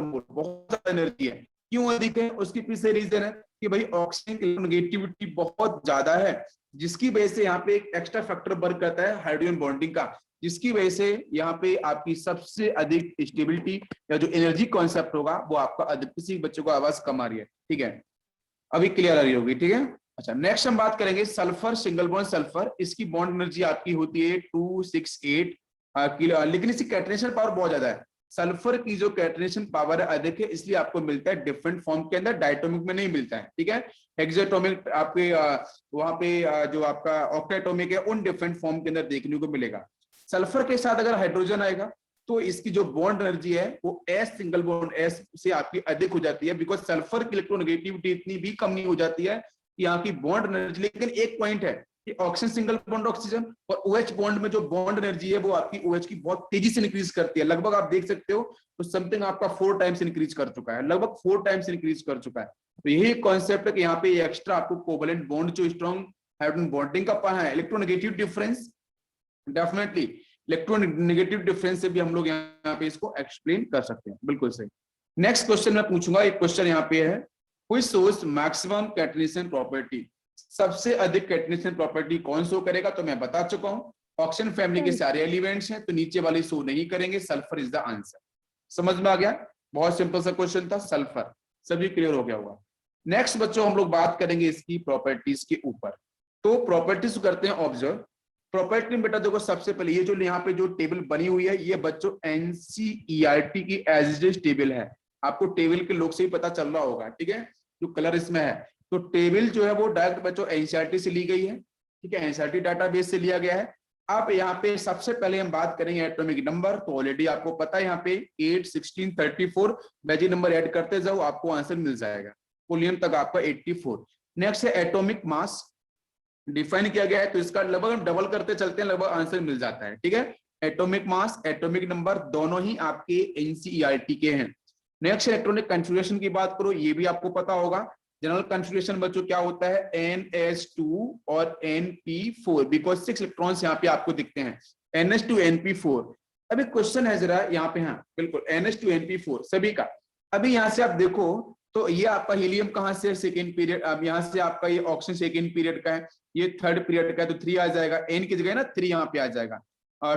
बहुत ज्यादा एनर्जी है। क्यों अधिक है? उसके पीछे रीजन है कि भाई ऑक्सीजन की नेगेटिविटी बहुत ज्यादा है, जिसकी वजह से यहाँ पे एक एक्स्ट्रा फैक्टर वर्क करता है हाइड्रोजन बॉन्डिंग का, जिसकी वजह से यहाँ पे आपकी सबसे अधिक स्टेबिलिटी या जो एनर्जी कॉन्सेप्ट होगा वो आपका अधिक। किसी बच्चों को आवाज कम आ रही है, ठीक है, अभी क्लियर आ रही होगी, ठीक है। अच्छा, नेक्स्ट हम बात करेंगे सल्फर, सिंगल बॉन्ड सल्फर। इसकी बॉन्ड एनर्जी आपकी होती है 268 किलो, लेकिन इसकी कैटनेशन पावर बहुत ज्यादा है। सल्फर की जो कैटनेशन पावर है अधिक है, इसलिए आपको मिलता है डिफरेंट फॉर्म के अंदर, डायटोमिक में नहीं मिलता है, ठीक है। हेक्साटोमिक आपके वहां पे जो आपका ऑक्टाटोमिक है उन डिफरेंट फॉर्म के अंदर देखने को मिलेगा। सल्फर के साथ अगर हाइड्रोजन आएगा तो इसकी जो बॉन्ड एनर्जी है वो एस सिंगल बॉन्ड एस से आपकी अधिक हो जाती है, बिकॉज सल्फर की इलेक्ट्रोनेगेटिविटी इतनी भी कम नहीं हो जाती है कि यहाँ की बॉन्ड एनर्जी। लेकिन एक पॉइंट है कि ऑक्सीजन सिंगल बॉन्ड ऑक्सीजन और OH बॉन्ड में जो बॉन्ड एनर्जी है वो आपकी OH की बहुत तेजी से इंक्रीज करती है। लगभग आप देख सकते हो तो समथिंग आपका 4 टाइम्स इंक्रीज कर चुका है, लगभग 4 टाइम्स इंक्रीज कर चुका है। तो यही कॉन्सेप्ट है कि यहाँ पे एक्स्ट्रा आपको कोवलेंट बॉन्ड जो स्ट्रॉन्ग हाइड्रोजन बॉन्डिंग का है, electronegative difference, definitely electronegative difference से भी हम लोग यहाँ पे इसको एक्सप्लेन कर सकते हैं, बिल्कुल सही। नेक्स्ट क्वेश्चन मैं पूछूंगा, एक क्वेश्चन यहाँ पे है, which source maximum catenation property, सबसे अधिक कैटनेशन प्रॉपर्टी कौन शो करेगा? तो मैं बता चुका हूं, ऑक्सीजन फैमिली के सारे एलिमेंट्स हैं, तो नीचे वाले शो नहीं करेंगे, सल्फर इज द आंसर। समझ में आ गया? बहुत सिंपल सा क्वेश्चन था, सल्फर। सभी क्लियर हो गया होगा। नेक्स्ट बच्चों हम लोग बात करेंगे इसकी प्रॉपर्टीज के ऊपर। तो प्रॉपर्टीज करते हैं ऑब्जर्व। प्रॉपर्टी में बेटा देखो, सबसे पहले ये जो यहाँ पे जो टेबल बनी हुई है, ये बच्चों NCERT की एज इट इज टेबल है। आपको टेबल के लोग से ही पता चल रहा होगा, ठीक है, जो कलर इसमें है। तो टेबल जो है वो डायरेक्ट बच्चों NCERT से ली गई है, ठीक है, NCERT डाटाबेस से लिया गया है। अब यहाँ पे सबसे पहले हम बात करेंगे एटॉमिक नंबर। तो ऑलरेडी आपको पता है यहाँ पे 8, 16, 34 मैजिक नंबर ऐड करते जाओ, आपको आंसर मिल जाएगा, पोलियम तक आपका 84। नेक्स्ट है एटॉमिक मास, डिफाइन किया गया है, तो इसका लगभग हम डबल करते चलते हैं, लगभग आंसर मिल जाता है, ठीक है। एटॉमिक मास, एटॉमिक नंबर दोनों ही आपके NCERT के हैं। नेक्स्ट इलेक्ट्रॉनिक कॉन्फ़िगरेशन की बात करो, ये भी आपको पता होगा। जनरल कॉन्फ़िगरेशन बच्चों क्या होता है? NS2 और NP4, बिकॉज 6 इलेक्ट्रॉन्स यहाँ पे आपको दिखते हैं, NS2 NP4। अभी क्वेश्चन है जरा यहाँ पे, हाँ बिल्कुल NS2 NP4 सभी का। अभी यहाँ से आप देखो तो ये आपका हीलियम कहाँ से? Second period. अब यहाँ से आपका ये ऑक्सीजन सेकेंड पीरियड का है, ये थर्ड पीरियड का है, तो 3 आ जाएगा, N की जगह ना 3 यहाँ पे आ जाएगा,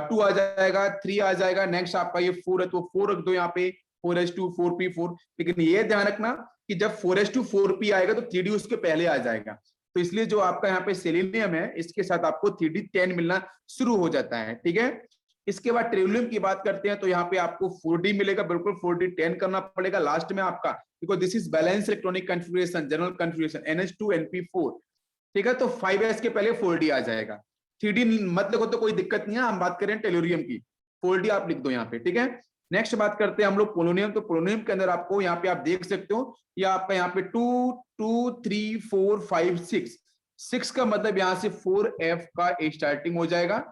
2 आ जाएगा, 3 आ जाएगा। नेक्स्ट आपका ये 4 है, तो 4 रख दो यहाँ पे, 4s2 4p4। लेकिन ये ध्यान रखना कि जब 4s2 4p आएगा तो 3d उसके पहले आ जाएगा, तो इसलिए जो आपका यहाँ पे सेलेनियम है इसके साथ आपको 3d10 मिलना शुरू हो जाता है, ठीक है। इसके बाद ट्रिलियम की बात करते हैं, तो यहाँ पे आपको 4d मिलेगा, बिल्कुल 4d10 करना पड़ेगा लास्ट में आपका, because this is balance electronic configuration, general configuration NH2 NP4, ठीक है। तो 5s के पहले 4d आ जाएगा, 3d मत लिखो तो कोई दिक्कत नहीं है, हम बात करें टेलुरियम की, 4d आप लिख दो यहाँ पे, ठीक है। नेक्स्ट बात करते हैं हम लोग पोलोनियम। तो पोलोनियम के अंदर आपको यहाँ पे आप देख सकते हो, ये आपका यहाँ पे 2 2 3 4 5 6, 6 का मतलब यहाँ से 4f का स्टार्टिंग हो जाएगा।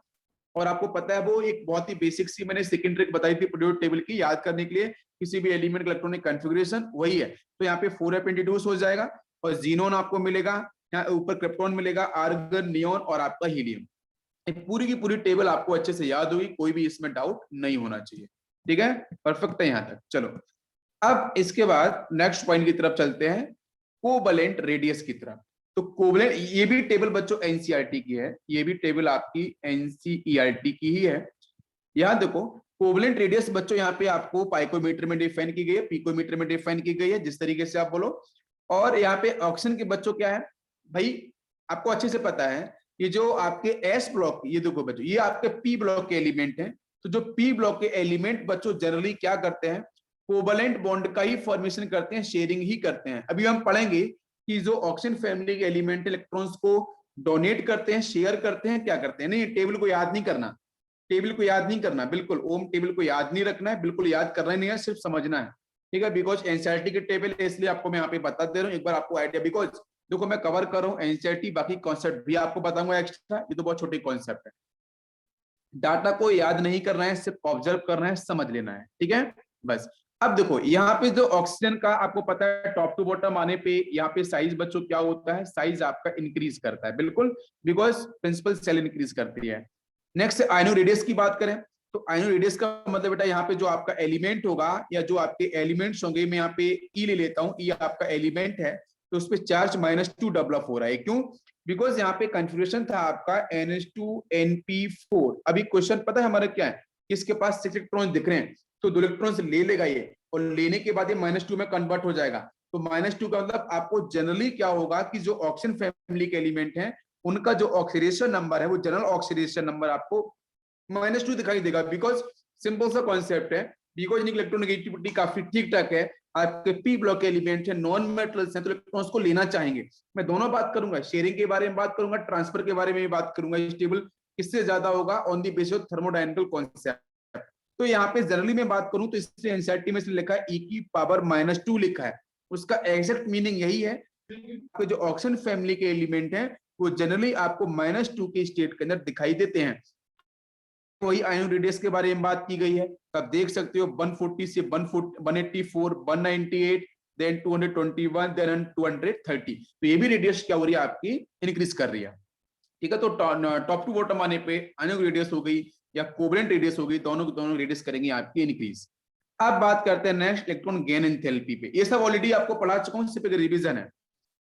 और आपको पता है वो एक बहुत ही बेसिक सी मैंने सेकंड ट्रिक बताई थी पीरियोडिक टेबल की, याद करने के लिए किसी भी एलिमेंट का इलेक्ट्रॉनिक कॉन्फ़िगरेशन वही है। तो यहाँ पे 4f इंट्रोड्यूस हो जाएगा और जीनोन आपको मिलेगा, यहाँ ऊपर क्रिप्टॉन मिलेगा, आर्गन, नियोन और आपका हीलियम। पूरी की पूरी टेबल आपको अच्छे से याद होगी, कोई भी इसमें डाउट नहीं होना चाहिए, ठीक है, परफेक्ट है यहाँ तक। चलो अब इसके बाद नेक्स्ट पॉइंट की तरफ चलते हैं, कोवलेंट रेडियस की तरफ। तो कोवलेंट, ये भी टेबल बच्चों NCERT की है, ये भी टेबल आपकी NCERT की ही है। यहाँ देखो कोवलेंट रेडियस बच्चों यहाँ पे आपको पाइकोमीटर में डिफाइन की गई है, पिकोमीटर में डिफाइन की गई है, जिस तरीके से आप बोलो। और यहाँ पे ऑक्सीजन के बच्चों क्या है भाई, आपको अच्छे से पता है, ये जो आपके S ब्लॉक, ये देखो बच्चों ये आपके P ब्लॉक के एलिमेंट हैं। तो जो P ब्लॉक के एलिमेंट बच्चों जनरली क्या करते हैं? कोवलेंट बॉन्ड का ही फॉर्मेशन करते हैं, शेयरिंग ही करते हैं। अभी हम पढ़ेंगे कि जो ऑक्सीजन फैमिली के एलिमेंट इलेक्ट्रॉन्स को डोनेट करते हैं, शेयर करते हैं, क्या करते हैं। नहीं, टेबल को याद नहीं करना, टेबल को याद नहीं करना, बिल्कुल ओम टेबल को याद नहीं रखना है, बिल्कुल याद करना ही नहीं है, सिर्फ समझना है। ठीक है, बिकॉज एनसीईआरटी के टेबल इसलिए आपको मैं यहाँ पे बता दे रहा हूँ, एक बार आपको आइडिया, बिकॉज देखो मैं कवर कर रहा हूँ एनसीईआरटी, बाकी कॉन्सेप्ट भी आपको बताऊंगा एक्स्ट्रा, ये तो बहुत छोटे कॉन्सेप्ट है। डाटा को याद नहीं करना है, सिर्फ ऑब्जर्व करना है, समझ लेना है, ठीक है बस। अब देखो यहाँ पे जो ऑक्सीजन का आपको पता है टॉप टू बॉटम आने पे यहाँ पे साइज बच्चों क्या होता है, साइज आपका इंक्रीज करता है, बिल्कुल, बिकॉज प्रिंसिपल सेल इंक्रीज करती है। नेक्स्ट आयनो रेडियस की बात करें तो आयनो रेडियस का मतलब बेटा यहाँ पे जो आपका एलिमेंट होगा या जो आपके एलिमेंट्स होंगे, मैं यहाँ पे ई ले लेता हूँ, ई आपका एलिमेंट है तो उस पर चार्ज -2 डेवलप हो रहा है, क्यों? बिकॉज यहाँ पे कंफ्यूजन था आपका NH2NP4। अभी क्वेश्चन पता है हमारा क्या है, किसके पास 6 इलेक्ट्रॉन दिख रहे हैं तो 2 इलेक्ट्रॉन ले लेगा ये, और लेने के बाद ये -2 में कन्वर्ट हो जाएगा। तो -2 का मतलब आपको जनरली क्या होगा कि जो ऑक्सीजन फैमिली के एलिमेंट हैं उनका जो ऑक्सीडेशन नंबर है वो जनरल ऑक्सीडेशन नंबर आपको -2 दिखाई देगा, बिकॉज सिंपल सा कॉन्सेप्ट है, बिकॉज इलेक्ट्रोनेगेटिविटी काफी ठीक ठाक है, आपके पी ब्लॉक एलिमेंट है, नॉन मेटल्स हैं तो इलेक्ट्रॉन्स को लेना चाहेंगे। मैं दोनों बात करूंगा, शेयरिंग के बारे में बात करूंगा, ट्रांसफर के बारे में भी बात करूंगा, स्टेबल किससे ज्यादा होगा on the basis of thermodynamical concept. तो यहाँ पे जनरली मैं बात करूं तो इसलिए एनसीईआरटी में लिखा है e की पावर -2 लिखा है, उसका एग्जैक्ट मीनिंग यही है कि जो ऑक्सीजन फैमिली के एलिमेंट हैं वो जनरली आपको -2 के स्टेट के अंदर दिखाई देते हैं। वही आयन रेडियस के बारे में बात की गई है, आप देख सकते हो 140 से 184, 198, देन 221, देन 230, तो ये भी रेडियस क्या हो रही है आपकी, इंक्रीज कर रही है, ठीक है। तो टॉप टू बॉटम आने पे आयनिक रेडियस हो गई या कोवेलेंट रेडियस हो गई, दोनों रेडियस करेंगे आपकी इंक्रीज। अब बात करते हैं नेक्स्ट इलेक्ट्रॉन गेन एंथैल्पी पे, ये सब ऑलरेडी आपको पढ़ा चुका हूं, सिर्फ रिवीजन है।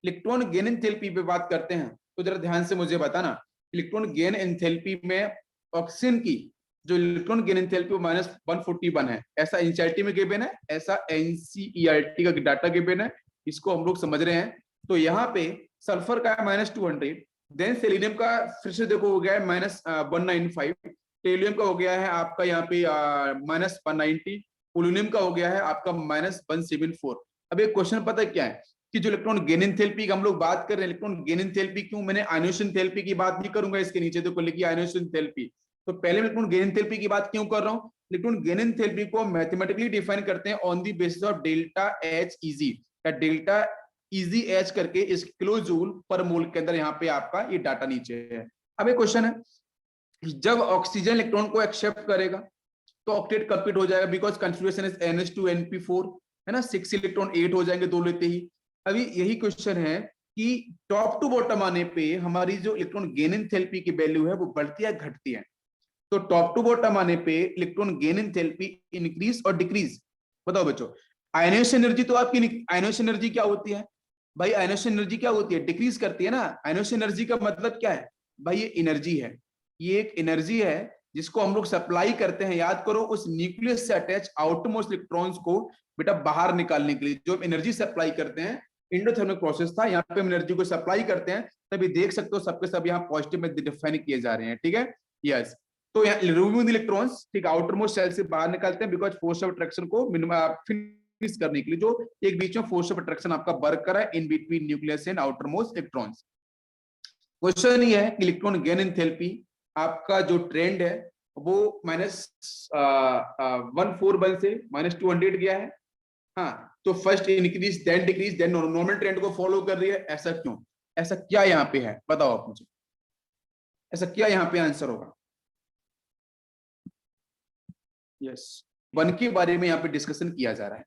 इलेक्ट्रॉन गेन एंथैल्पी पे बात करते हैं तो जरा ध्यान से मुझे बताना, इलेक्ट्रॉन गेन एंथैल्पी में ऑक्सीजन की जो इलेक्ट्रॉन गेन एंथैल्पी -141 है, ऐसा एनसीईआरटी में गिवन है, ऐसा एनसीईआरटी का डाटा गिवन है, इसको हम लोग समझ रहे हैं। तो यहाँ पे सल्फर का है -200, देन सेलेनियम का फिर से देखो हो गया है -195, टेलियम का हो गया है आपका यहाँ पे -190, पोलोनियम का हो गया है आपका -174। अब एक क्वेश्चन पता है क्या है कि जो इलेक्ट्रॉन गेन एंथैल्पी का हम लोग बात कर रहे हैं, इलेक्ट्रॉन गेन एंथैल्पी क्यों, मैंने आयनोशन एंथैल्पी की बात नहीं करूंगा, इसके नीचे देखो लिखी आयनोशन एंथैल्पी, तो पहले इलेक्ट्रॉन गेन एंथैल्पी की बात क्यों कर रहा हूं, इलेक्ट्रॉन गेन एंथैल्पी को मैथमेटिकली डिफाइन करते हैं on the basis of delta H easy, या डेल्टा इजी एच करके इस किलो जूल पर मोल के अंदर यहाँ पे आपका ये डाटा नीचे है। अब एक क्वेश्चन है, जब ऑक्सीजन इलेक्ट्रॉन को एक्सेप्ट करेगा तो ऑक्टेट कंप्लीट हो जाएगा, बिकॉज कॉन्फिगरेशन इज NH2NP4 है ना, 6 इलेक्ट्रॉन 8 हो जाएंगे दो लेते ही। अभी यही क्वेश्चन है कि टॉप टू बॉटम आने पे हमारी जो इलेक्ट्रॉन गेन एंथैल्पी की वैल्यू है वो बढ़ती है घटती है, तो टॉप टू बॉटम आने पे इलेक्ट्रॉन गेन एंथैल्पी इंक्रीज और डिक्रीज। बताओ बच्चों, आयनेशन एनर्जी तो आपकी, आयनेशन एनर्जी क्या होती है भाई, आयनेशन एनर्जी क्या होती है, डिक्रीज करती है ना। आयनेशन एनर्जी का मतलब क्या है भाई, ये एनर्जी है, ये एक एनर्जी है जिसको हम लोग सप्लाई करते हैं, याद करो, उस न्यूक्लियस से अटैच आउटमोस्ट इलेक्ट्रॉन्स को बेटा बाहर निकालने के लिए जो एनर्जी सप्लाई करते हैं, एंडोथर्मिक प्रोसेस था, यहाँ पे हम एनर्जी को सप्लाई करते हैं, तभी देख सकते हो सबके सब यहाँ पॉजिटिव में डिफाइन किए जा रहे हैं, ठीक है, यस। तो यहाँ रिमूविंग इलेक्ट्रॉन्स, ठीक, आउटर मोस्ट सेल से बाहर निकालते हैं, बिकॉज फोर्स ऑफ अट्रैक्शन को फिनिश करने के लिए, जो एक बीच में फोर्स ऑफ अट्रैक्शन आपका वर्क करा है in between nucleus and outer most electrons. Question ये है कि इलेक्ट्रॉन गेन एंथैल्पी आपका जो ट्रेंड है वो -141 से -200 गया है, हाँ, तो first increase then decrease then normal trend को फॉलो कर रही है, ऐसा क्यों, ऐसा क्या यहाँ पे है, बताओ आप मुझे, ऐसा क्या यहाँ पे आंसर होगा। यस, बन के बारे में यहाँ पे डिस्कशन किया जा रहा है,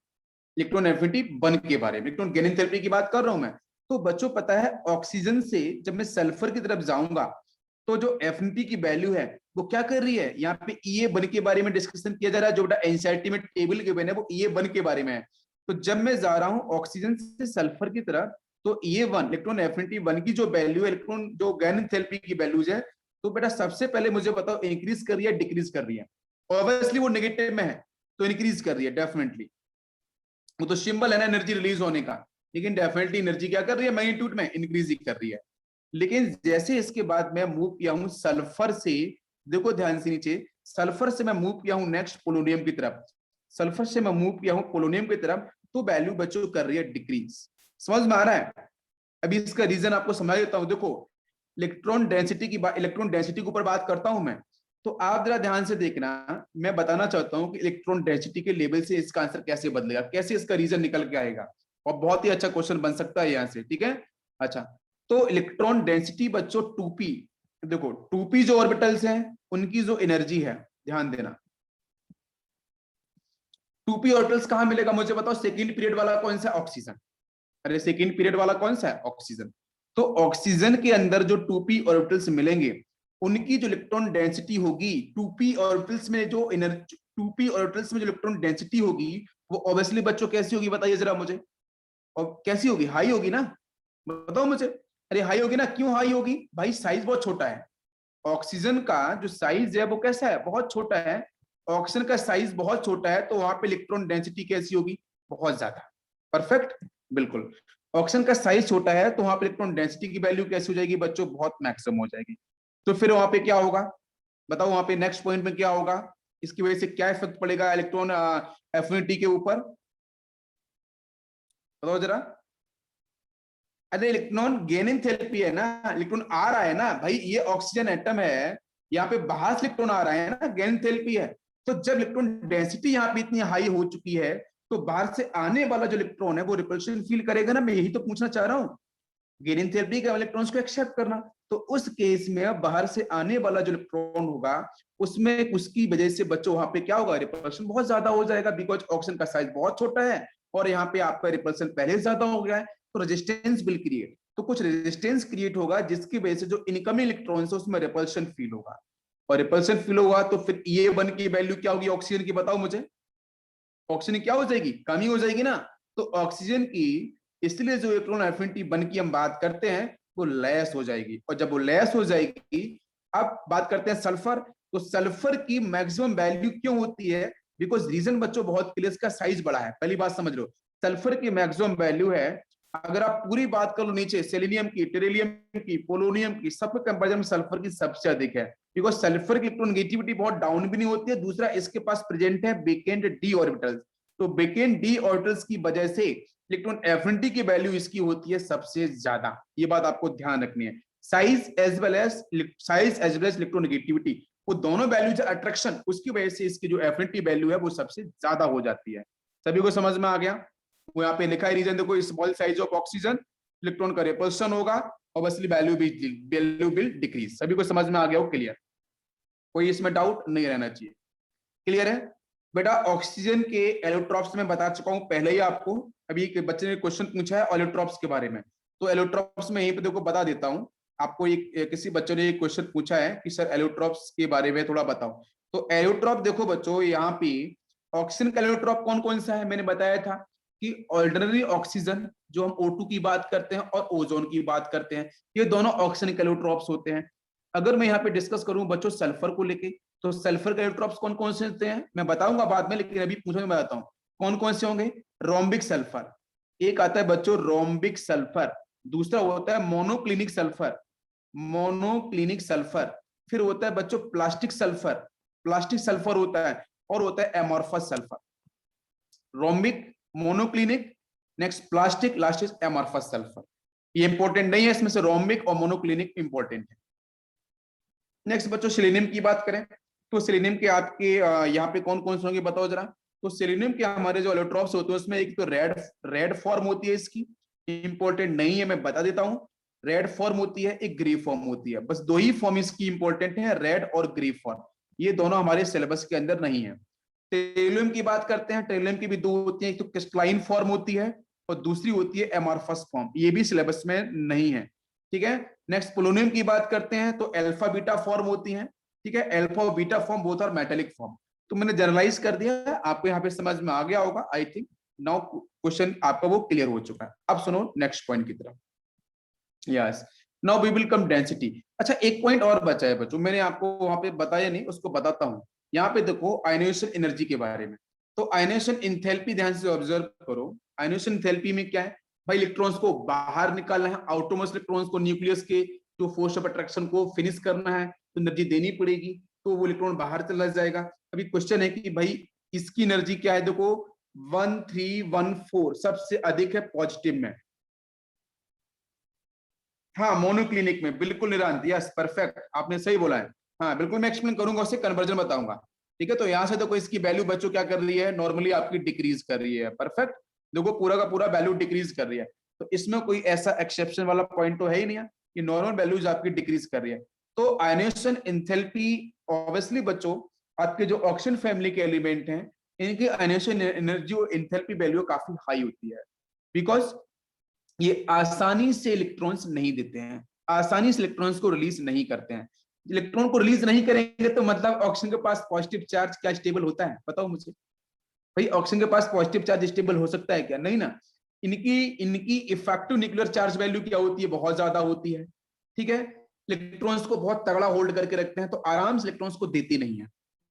इलेक्ट्रॉन एफिनिटी बन के बारे में, इलेक्ट्रॉन गेन एंथैल्पी की बात कर रहा हूं मैं। तो बच्चों पता है ऑक्सीजन से जब मैं सल्फर की तरफ जाऊंगा तो जो एफिनिटी की वैल्यू है वो क्या कर रही है, यहाँ पे ईए बन के बारे में डिस्कशन किया जा रहा है, जो बेटा एनसीईआरटी में टेबल के बने वो ईए बन के बारे में है। तो जब मैं जा रहा हूँ ऑक्सीजन से सल्फर की तरफ तो E1 इलेक्ट्रॉन एफिनिटी 1 की जो वैल्यू है, इलेक्ट्रॉन जो गेन एंथैल्पी की वैल्यूज है, तो बेटा सबसे पहले मुझे बताओ इंक्रीज कर रही है डिक्रीज कर रही है, ऑब्वियसली वो नेगेटिव में है तो इंक्रीज कर रही है डेफिनेटली, वो तो सिंबल है ना एनर्जी रिलीज होने का, लेकिन डेफिनेटली एनर्जी क्या कर रही है, मैग्नीट्यूड में इंक्रीज ही कर रही है। लेकिन जैसे इसके बाद मैं मूव किया हूं सल्फर से, देखो ध्यान से नीचे, सल्फर से मैं मूव किया हूं नेक्स्ट पोलोनियम की तरफ, सल्फर से मैं मूव किया हूं पोलोनियम की तरफ, तो वैल्यू बच्चों कर रही है डिक्रीज। समझ में आ रहा है? अभी इसका रीजन आपको समझा देता हूं, देखो इलेक्ट्रॉन डेंसिटी के ऊपर बात करता हूं मैं, तो आप जरा ध्यान से देखना, मैं बताना चाहता हूं कि इलेक्ट्रॉन डेंसिटी के लेवल से इसका आंसर कैसे बदलेगा, कैसे इसका रीजन निकल के आएगा, और बहुत ही अच्छा क्वेश्चन बन सकता है यहां से, ठीक है। अच्छा, तो इलेक्ट्रॉन डेंसिटी बच्चों 2p, देखो 2p जो ऑर्बिटल्स हैं उनकी जो एनर्जी है, ध्यान देना, 2p ऑर्बिटल्स कहां मिलेगा मुझे बताओ, सेकंड पीरियड वाला कौन सा, ऑक्सीजन। अरे सेकंड पीरियड वाला कौन सा है, ऑक्सीजन। तो ऑक्सीजन के अंदर जो 2p ऑर्बिटल्स मिलेंगे उनकी जो इलेक्ट्रॉन डेंसिटी होगी, 2p ऑर्बिटल्स में जो एनर्जी, 2p ऑर्बिटल्स में जो इलेक्ट्रॉन डेंसिटी होगी वो ऑब्वियसली बच्चों कैसी होगी बताइए जरा मुझे, और कैसी होगी, हाई होगी ना, बताओ मुझे। अरे हाई होगी ना, क्यों हाई होगी भाई, साइज बहुत छोटा है, ऑक्सीजन का जो साइज है वो कैसा है, बहुत छोटा है, ऑक्सीजन का साइज बहुत छोटा है, तो वहां पे इलेक्ट्रॉन डेंसिटी कैसी होगी, बहुत ज्यादा। परफेक्ट, बिल्कुल। ऑक्सीजन का साइज छोटा है तो वहां पे इलेक्ट्रॉन डेंसिटी की वैल्यू कैसी हो जाएगी बच्चों, बहुत मैक्सिमम हो जाएगी। तो फिर वहां पे क्या होगा बताओ, वहां पे नेक्स्ट पॉइंट में क्या होगा, इसकी वजह से क्या इफेक्ट पड़ेगा इलेक्ट्रॉन एफिनिटी के ऊपर, बताओ जरा। अरे इलेक्ट्रॉन गेन एंथैल्पी है ना, इलेक्ट्रॉन आ रहा है ना भाई, ये ऑक्सीजन एटम है, यहाँ पे बाहर से इलेक्ट्रॉन आ रहा है ना, गेन एंथैल्पी है। तो जब इलेक्ट्रॉन डेंसिटी यहाँ पे इतनी हाई हो चुकी है तो बाहर से आने वाला जो इलेक्ट्रॉन है वो रिपल्शन फील करेगा ना, मैं यही तो पूछना चाह रहा हूँ, गेन एंथैल्पी का इलेक्ट्रॉन्स को एक्सेप्ट करना। तो उस केस में बाहर से आने वाला जो इलेक्ट्रॉन होगा उसमें उसकी वजह से बच्चों वहां पे क्या होगा, रिपल्शन बहुत ज्यादा हो जाएगा, बिकॉज ऑक्सीजन का साइज बहुत छोटा है और यहाँ पे आपका रिपल्शन पहले से ज्यादा हो गया है, तो रेजिस्टेंस विल क्रिएट, तो कुछ रेजिस्टेंस क्रिएट होगा जिसकी वजह से जो इनकमिंग इलेक्ट्रॉन्स है उसमें रिपल्शन फील होगा, और रिपल्शन फील होगा तो फिर E1 की वैल्यू क्या होगी ऑक्सीजन की, बताओ मुझे, ऑक्सीजन क्या हो जाएगी, कमी हो जाएगी ना। तो ऑक्सीजन की इसलिए जो इलेक्ट्रॉन एफिनिटी बन की हम बात करते हैं वो लेस हो जाएगी, और जब वो लेस हो जाएगी, अब बात करते हैं सल्फर, तो सल्फर की मैक्सिमम वैल्यू क्यों होती है, बिकॉज रीजन बच्चों बहुत क्लियर, इसका साइज बड़ा है, पहली बात समझ लो। सल्फर की मैक्सिमम वैल्यू है, अगर आप पूरी बात कर लो नीचे, सेलेनियम की, टेरिलियम की, पोलोनियम की, सब कंपेरिजन में सल्फर की सबसे अधिक है, बिकॉज सल्फर की इलेक्ट्रोनेगेटिविटी बहुत डाउन भी नहीं होती है, दूसरा इसके पास प्रेजेंट है वेकेंट डी ऑर्बिटल्स, तो वेकेंट डी ऑर्बिटल्स की वजह से इलेक्ट्रॉन एफिनिटी की वैल्यू इसकी होती है सबसे ज्यादा, ये बात आपको ध्यान रखनी है। Size as well as electronegativity, वो दोनों वैल्यूज अट्रैक्शन, उसकी वजह से इसकी जो एफिनिटी वैल्यू है वो सबसे ज्यादा हो जाती है। सभी को समझ में आ गया, वो यहाँ पे लिखा है रीजन, देखो small size of oxygen, electron का रिपल्शन होगा, ऑब्वियसली वैल्यू विल डिक्रीज, सभी को समझ में आ गया हो, क्लियर, कोई इसमें डाउट नहीं रहना चाहिए, क्लियर है। बेटा ऑक्सीजन के एलोट्रॉप्स में बता चुका हूं पहले ही आपको, अभी एक बच्चे ने क्वेश्चन पूछा है एलोट्रॉप्स के बारे में, तो एलोट्रॉप्स में यहीं पे देखो बता देता हूं आपको, एक किसी बच्चे ने एक क्वेश्चन पूछा है कि सर एलोट्रॉप्स के बारे में थोड़ा बताओ। तो एलोट्रॉप देखो बच्चों, यहाँ पे ऑक्सीजन का एलोट्रॉप कौन कौन सा है, मैंने बताया था कि ऑर्डिनरी ऑक्सीजन जो हम O2 की बात करते हैं और ओजोन की बात करते हैं, ये दोनों ऑक्सीजन के एलोट्रॉप्स होते हैं। अगर मैं यहाँ पे डिस्कस करूं बच्चों सल्फर को लेके, तो सल्फर के एलोट्रॉप्स कौन कौन से होते हैं मैं बताऊंगा बाद में, लेकिन अभी पूछो मैं बताता हूं कौन कौन से होंगे। रोम्बिक सल्फर, एक आता है बच्चों रोम्बिक सल्फर, दूसरा होता है मोनोक्लिनिक सल्फर, मोनोक्लिनिक सल्फर, फिर होता है बच्चों प्लास्टिक सल्फर, प्लास्टिक सल्फर होता है, और होता है amorphous sulphur. Rhombic, monoclinic, next plastic, last is amorphous sulphur. ये इंपॉर्टेंट नहीं है, इसमें से रोम्बिक और मोनोक्लिनिक इंपॉर्टेंट है। नेक्स्ट बच्चों सेलेनियम की बात करें, तो सेलेनियम के आपके यहाँ पे कौन कौन से होंगे बताओ जरा। तो सेलेनियम के हमारे जो एलोट्रॉप्स होते हैं उसमें एक तो रेड रेड फॉर्म होती है, इसकी इंपॉर्टेंट नहीं है मैं बता देता हूँ, रेड फॉर्म होती है, एक ग्रे फॉर्म होती है, बस दो ही फॉर्म इसकी इंपॉर्टेंट है, रेड और ग्रे फॉर्म, ये दोनों हमारे सिलेबस के अंदर नहीं है। टेरिलियम की बात करते हैं, टेरिलियम की भी दो होती है, एक तो क्रिस्टलाइन फॉर्म होती है और दूसरी होती है एमॉर्फस फॉर्म, ये भी सिलेबस में नहीं है, ठीक है। नेक्स्ट पोलोनियम की बात करते हैं तो अल्फा बीटा फॉर्म होती है, ठीक है, अल्फा और beta form both are metallic form. तो मैंने जनरलाइज कर दिया है, आपको यहाँ पे समझ में आ गया होगा आई थिंक, नाउ क्वेश्चन आपका वो क्लियर हो चुका है। अब सुनो नेक्स्ट पॉइंट की तरफ, yes now we will come density. अच्छा एक पॉइंट और बचा है बच्चों, मैंने आपको वहां पे बताया नहीं, उसको बताता हूँ। यहाँ पे देखो आयनाइजेशन एनर्जी के बारे में, तो आयनाइजेशन इंथैल्पी ध्यान से ऑब्जर्व करो, आयनाइजेशन इंथैल्पी में क्या है भाई, इलेक्ट्रॉन्स को बाहर निकालना है, आउटरमोस्ट इलेक्ट्रॉन्स को न्यूक्लियस के जो फोर्स ऑफ अट्रैक्शन को फिनिश करना है, तो एनर्जी देनी पड़ेगी, तो वो इलेक्ट्रॉन बाहर चला जाएगा। अभी क्वेश्चन है कि भाई इसकी एनर्जी क्या है, देखो 1314 सबसे अधिक है पॉजिटिव में, हाँ मोनोक्लिनिक में, बिल्कुल निरांत, यस परफेक्ट, आपने सही बोला है, हाँ बिल्कुल, मैं एक्सप्लेन करूंगा, उससे कन्वर्जन बताऊंगा। ठीक है, तो यहाँ से देखो इसकी वैल्यू बच्चों क्या कर रही है, नॉर्मली आपकी डिक्रीज कर रही है। परफेक्ट, देखो पूरा का पूरा वैल्यू डिक्रीज कर रही है, तो इसमें कोई ऐसा एक्सेप्शन वाला पॉइंट तो है ही नहीं है कि नॉर्मल वैल्यूज आपकी डिक्रीज कर रही है। तो आयनेशन एंथैल्पी, ऑब्वियसली बच्चों आपके जो ऑक्सीजन फैमिली के एलिमेंट हैं, इनकी आयनेशन एनर्जी और एंथैल्पी वैल्यू काफी हाई होती है, बिकॉज ये आसानी से इलेक्ट्रॉन्स नहीं देते हैं, आसानी से इलेक्ट्रॉन्स को रिलीज नहीं करते हैं। इलेक्ट्रॉन को रिलीज नहीं करेंगे तो मतलब ऑक्सीजन के पास पॉजिटिव चार्ज क्या स्टेबल होता है, बताओ मुझे भाई, ऑक्सीजन के पास पॉजिटिव चार्ज स्टेबल हो सकता है क्या? नहीं ना। इनकी इनकी इफेक्टिव न्यूक्लियर चार्ज वैल्यू क्या होती है, बहुत ज्यादा होती है। ठीक है, इलेक्ट्रॉन्स को बहुत तगड़ा होल्ड करके रखते हैं, तो आराम से इलेक्ट्रॉन्स को देते नहीं है।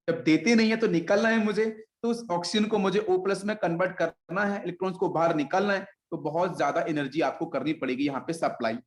जब देते नहीं है तो निकलना है मुझे, तो उस ऑक्सीजन को मुझे O+ में कन्वर्ट करना है, इलेक्ट्रॉन्स को बाहर निकालना है, तो बहुत ज्यादा एनर्जी आपको करनी पड़ेगी यहाँ पे सप्लाई।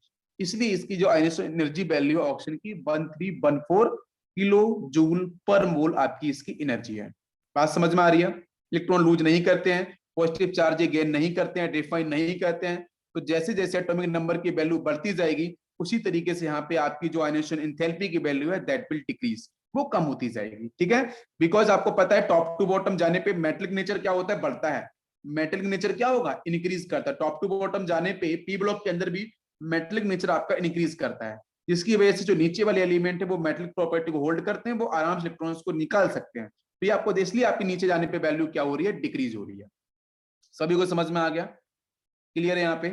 इसलिए इसकी जो आयनेशन एनर्जी वैल्यू है ऑक्सीजन की 1314 किलो जूल पर मोल आपकी इसकी एनर्जी है। बात समझ में आ रही है? इलेक्ट्रॉन लूज नहीं करते हैं, पॉजिटिव चार्ज गेन नहीं करते हैं, डिफाइन नहीं करते हैं, तो जैसे जैसे एटॉमिक नंबर की वैल्यू बढ़ती जाएगी, उसी तरीके से यहाँ पे आपकी जो आयनेशन एंथैल्पी की वैल्यू है दैट विल डिक्रीज, वो कम होती जाएगी। ठीक है, बिकॉज आपको पता है टॉप टू बॉटम जाने पे मेटलिक नेचर क्या होता है, बढ़ता है। मेटलिक नेचर क्या होगा, इंक्रीज करता है। टॉप टू बॉटम जाने पे पी ब्लॉक के अंदर भी मेटलिक नेचर आपका इंक्रीज करता है, जिसकी वजह से जो नीचे वाले एलिमेंट है वो मेटलिक प्रॉपर्टी को होल्ड करते हैं, वो आराम से इलेक्ट्रॉन्स को निकाल सकते हैं। तो ये आपको इसलिए आपके नीचे जाने पे वैल्यू क्या हो रही है, डिक्रीज हो रही है। सभी को समझ में आ गया? क्लियर है यहाँ पे?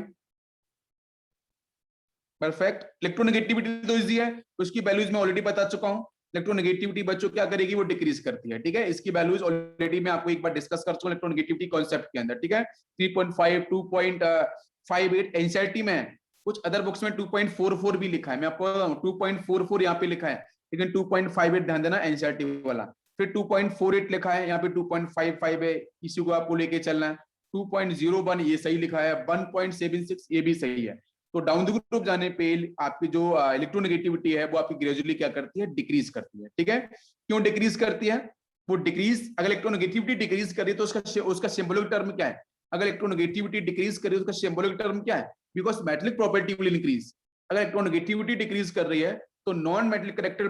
परफेक्ट। इलेक्ट्रोनेगेटिविटी तो इजी है, उसकी वैल्यूज मैं ऑलरेडी बता चुका हूं। इलेक्ट्रोनेगेटिविटी बच्चों क्या करेगी, वो डिक्रीज करती है। ठीक है, इसकी वैल्यूज ऑलरेडी मैं आपको एक बार डिस्कस कर चुका हूं इलेक्ट्रोनेगेटिविटी कॉन्सेप्ट के अंदर। ठीक है, 3.5, 2.58 एनसीईआरटी में, कुछ अदर बुक्स में 2.44 भी लिखा है, मैं आपको 2.44 यहाँ पे लिखा है, लेकिन 2.58 ध्यान देना एनसीईआरटी वाला। फिर 2.48 लिखा है, यहाँ पे 2.55 है, इसी को आपको लेके चलना है। 2.01 ये सही लिखा है, 1.76 ये भी सही है। तो डाउन द ग्रुप जाने पे आपकी जो इलेक्ट्रोनेगेटिविटी है वो आपकी ग्रेजुअली क्या करती है, डिक्रीज करती है। ठीक है, क्यों डिक्रीज करती है? वो डिक्रीज, अगर इलेक्ट्रोनेगेटिविटी डिक्रीज कर रही है तो उसका सिंबॉलिक टर्म क्या है? अगर इलेक्ट्रोनेगेटिविटी डिक्रीज कर रही है तो उसका सिंबॉलिक टर्म क्या है? Because metallic property will increase. अगर इलेक्ट्रोनेगेटिविटी डिक्रीज कर रही है तो नॉन मेटलिक करेक्टर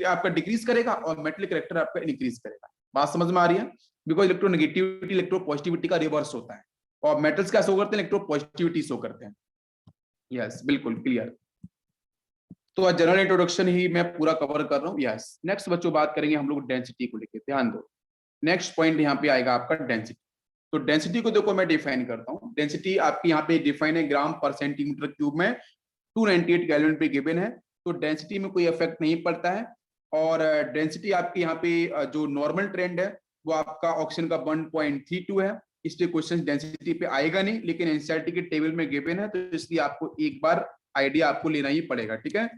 आपका डिक्रीज करेगा और मेटलिक करेक्टर आपका इंक्रीज करेगा। बात समझ में आ रही है? बिकॉज इलेक्ट्रोनेगेटिविटी इलेक्ट्रोपॉजिटिविटी का रिवर्स होता है, और मेटल्स क्या शो करते हैं, इलेक्ट्रोपॉजिटिविटी शो करते हैं। यस बिल्कुल क्लियर। तो जनरल इंट्रोडक्शन ही मैं पूरा कवर कर रहा हूँ। यस, नेक्स्ट बच्चों बात करेंगे हम लोग डेंसिटी को लेकर, ध्यान दो। नेक्स्ट पॉइंट यहाँ पे आएगा आपका डेंसिटी। तो डेंसिटी को देखो मैं डिफाइन करता हूँ। डेंसिटी आपकी यहाँ पे डिफाइन है ग्राम पर सेंटीमीटर क्यूब में, 298 गैलन पे गिवन है, तो डेंसिटी में कोई इफेक्ट नहीं पड़ता है। और डेंसिटी आपकी यहाँ पे जो नॉर्मल ट्रेंड है वो आपका ऑक्सीजन का 1.32 है, इसलिए क्वेश्चन डेंसिटी पे आएगा नहीं, लेकिन एनसीईआरटी के टेबल में गिवन है, तो इसलिए आपको एक बार आइडिया आपको लेना ही पड़ेगा। ठीक है,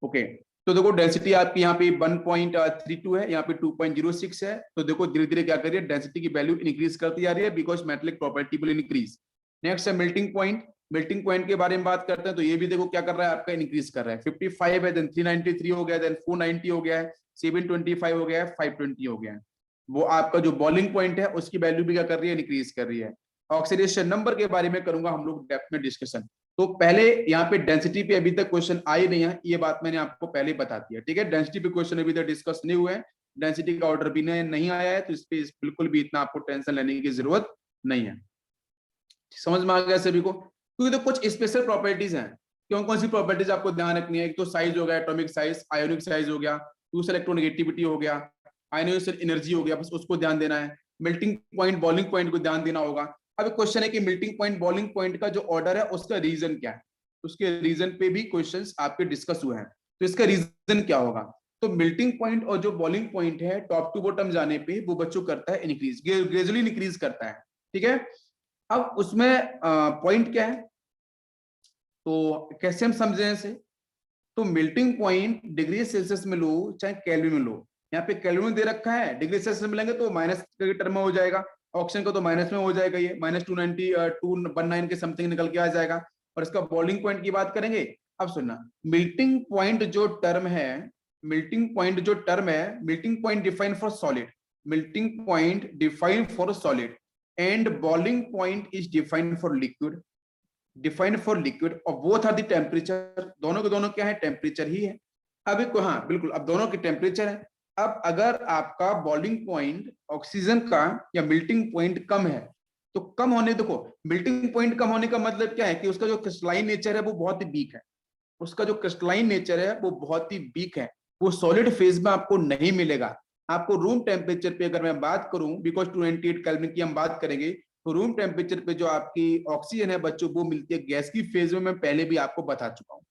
ओके। तो देखो डेंसिटी आपकी यहाँ पे 1.32 है, यहाँ पे 2.06 है, तो देखो धीरे धीरे क्या कर रही है, डेंसिटी की वैल्यू इंक्रीज करती जा रही है, because metallic property will increase. Next है मेल्टिंग पॉइंट। मेल्टिंग पॉइंट के बारे में बात करते हैं, तो ये भी देखो क्या कर रहा है आपका, इंक्रीज कर रहा है। 55 है, देन 393 हो गया, देन 490 हो गया है, 725 हो गया है, 520 हो गया है। वो आपका जो बॉइलिंग पॉइंट है उसकी वैल्यू भी क्या कर रही है, इंक्रीज कर रही है। ऑक्सीडेशन नंबर के बारे में करूंगा हम लोग डेप्थ में डिस्कशन। तो पहले यहाँ पे डेंसिटी पे अभी तक क्वेश्चन आए नहीं है, ये बात मैंने आपको पहले बता दिया। ठीक है, डेंसिटी पे क्वेश्चन अभी तक डिस्कस नहीं हुए हैं, डेंसिटी का ऑर्डर भी नहीं आया है, तो इस पे बिल्कुल भी इतना आपको टेंशन लेने की जरूरत नहीं है। समझ में आ गया सभी को? क्योंकि तो कुछ स्पेशल प्रॉपर्टीज हैं। कौन कौन सी प्रॉपर्टीज आपको ध्यान रखनी है? एक तो साइज हो गया, एटॉमिक साइज, आयोनिक साइज हो गया, दूसरा इलेक्ट्रोनेगेटिविटी हो गया, आयनोइजेशन एनर्जी हो गया, बस उसको ध्यान देना है। मेल्टिंग पॉइंट, बॉइलिंग पॉइंट को ध्यान देना होगा। अब क्वेश्चन है कि मेल्टिंग पॉइंट, बॉइलिंग पॉइंट का जो ऑर्डर है उसका रीजन क्या है, उसके रीजन पे भी क्वेश्चंस आपके डिस्कस हुए हैं, तो इसका रीजन क्या होगा? तो मेल्टिंग पॉइंट और जो बॉइलिंग पॉइंट है टॉप टू बॉटम जाने पे वो बच्चों करता है इंक्रीज, ग्रेजुअली इंक्रीज करता है। ठीक है, अब उसमें पॉइंट क्या है, तो कैसे हम समझें इसे? तो मेल्टिंग पॉइंट डिग्री सेल्सियस में लो चाहे केल्विन में लो, यहाँ पे केल्विन दे रखा है, डिग्री सेल्सियस में लेंगे तो माइनस के टर्म में हो जाएगा, ऑक्सीजन का तो माइनस में हो जाएगा, ये -219 के समथिंग निकल के आ जाएगा। और इसका बॉइलिंग पॉइंट की बात करेंगे। अब सुनना, मेल्टिंग पॉइंट जो टर्म है, मेल्टिंग पॉइंट जो टर्म है, melting point define for solid, melting point define for solid, and boiling point is defined for liquid, defined for liquid, और बोथ आर द टेम्परेचर, दोनों के दोनों क्या है, टेम्परेचर ही है। अब एक हाँ बिल्कुल, अब दोनों के टेम्परेचर है। अब अगर आपका बॉइलिंग पॉइंट ऑक्सीजन का या मेल्टिंग पॉइंट कम है, तो कम होने, देखो मेल्टिंग पॉइंट कम होने का मतलब क्या है कि उसका जो क्रिस्टलाइन नेचर है वो बहुत ही वीक है। उसका जो क्रिस्टलाइन नेचर है वो बहुत ही वीक है, वो सॉलिड फेज में आपको नहीं मिलेगा। आपको रूम टेम्परेचर पे अगर मैं बात करूं, बिकॉज 298 केल्विन की हम बात करेंगे, तो रूम टेम्परेचर पे जो आपकी ऑक्सीजन है बच्चों वो मिलती है गैस की फेज में, मैं पहले भी आपको बता चुका हूं,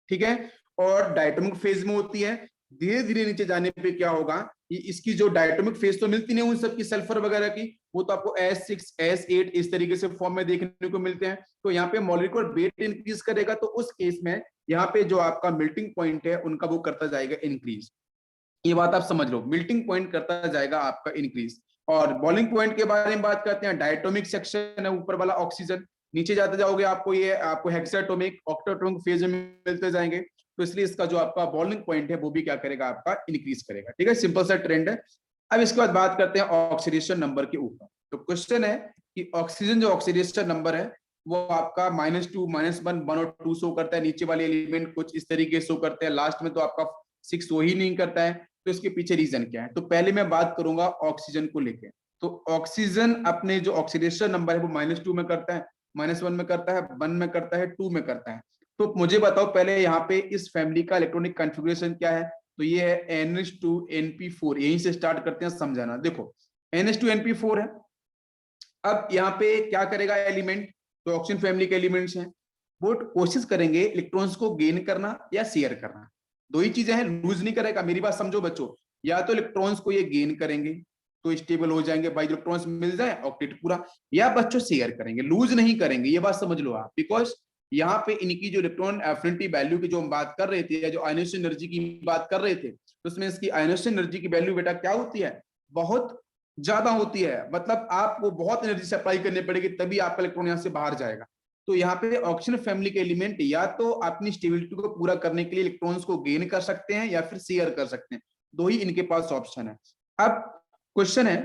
ठीक है। और डायटोमिक फेज में होती है। धीरे धीरे नीचे जाने पे क्या होगा, इसकी जो डायटोमिक फेज तो मिलती नहीं उन सबकी सल्फर वगैरह की, वो तो आपको S6 S8 इस तरीके से फॉर्म में देखने को मिलते हैं। तो यहाँ पे मॉलिक्यूलर वेट इंक्रीज करेगा, तो उस केस में यहाँ पे जो आपका मेल्टिंग पॉइंट है उनका वो करता जाएगा इंक्रीज। ये बात आप समझ लो, मेल्टिंग पॉइंट करता जाएगा आपका इंक्रीज। और बॉइलिंग पॉइंट के बारे में बात करते हैं, डायटोमिक सेक्शन है ऊपर वाला ऑक्सीजन, नीचे जाते जाओगे आपको ये आपको हेक्साटोमिक ऑक्टाटोमिक फेज में मिलते जाएंगे। तो इसलिए इसका जो आपका बॉइलिंग पॉइंट है वो भी क्या करेगा, आपका इंक्रीज करेगा, ठीक है। सिंपल सा ट्रेंड है। अब इसके बाद बात करते हैं ऑक्सीडेशन नंबर के ऊपर। तो क्वेश्चन है कि ऑक्सीजन जो ऑक्सीडेशन नंबर है वो आपका -2 -1 1 और 2 शो करता है। नीचे वाले एलिमेंट कुछ इस तरीके शो करते हैं, लास्ट में तो आपका 6 वो ही नहीं करता है। तो इसके पीछे रीजन क्या है, तो पहले मैं बात करूंगा ऑक्सीजन को लेकर। तो ऑक्सीजन अपने जो ऑक्सीडेशन नंबर है वो -2 में करता है, -1 में करता है, 1 में करता है, 2 में करता है। तो मुझे बताओ पहले यहाँ पे इस फैमिली का इलेक्ट्रॉनिक कॉन्फ़िगरेशन क्या है। तो ये है NH2NP4, यहीं से स्टार्ट करते हैं समझाना। देखो NH2NP4 है। अब यहाँ पे क्या करेगा एलिमेंट, तो ऑक्सीजन फैमिली के एलिमेंट्स हैं, वो कोशिश करेंगे इलेक्ट्रॉन्स को गेन करना या शेयर करना। दो ही चीजें हैं, लूज नहीं करेगा, मेरी बात समझो बच्चों। या तो इलेक्ट्रॉन्स को ये गेन करेंगे तो स्टेबल हो जाएंगे, बाई इलेक्ट्रॉन्स मिल जाए ऑक्टेट पूरा, या बच्चों शेयर करेंगे, लूज नहीं करेंगे, ये बात समझ लो आप। बिकॉज यहाँ पे इनकी जो इलेक्ट्रॉन एफिनिटी वैल्यू की जो हम बात कर रहे थे, या जो आयनोशन एनर्जी की बात कर रहे थे, तो उसमें इसकी आयनोशन एनर्जी की वैल्यू बेटा क्या होती है, बहुत ज्यादा होती है। मतलब आपको बहुत एनर्जी सप्लाई करनी पड़ेगी तभी आपका इलेक्ट्रॉन यहाँ से बाहर जाएगा। तो यहाँ पे ऑक्सीजन फैमिली के एलिमेंट या तो अपनी स्टेबिलिटी को पूरा करने के लिए इलेक्ट्रॉन्स को गेन कर सकते हैं या फिर शेयर कर सकते हैं, दो ही इनके पास ऑप्शन है। अब क्वेश्चन है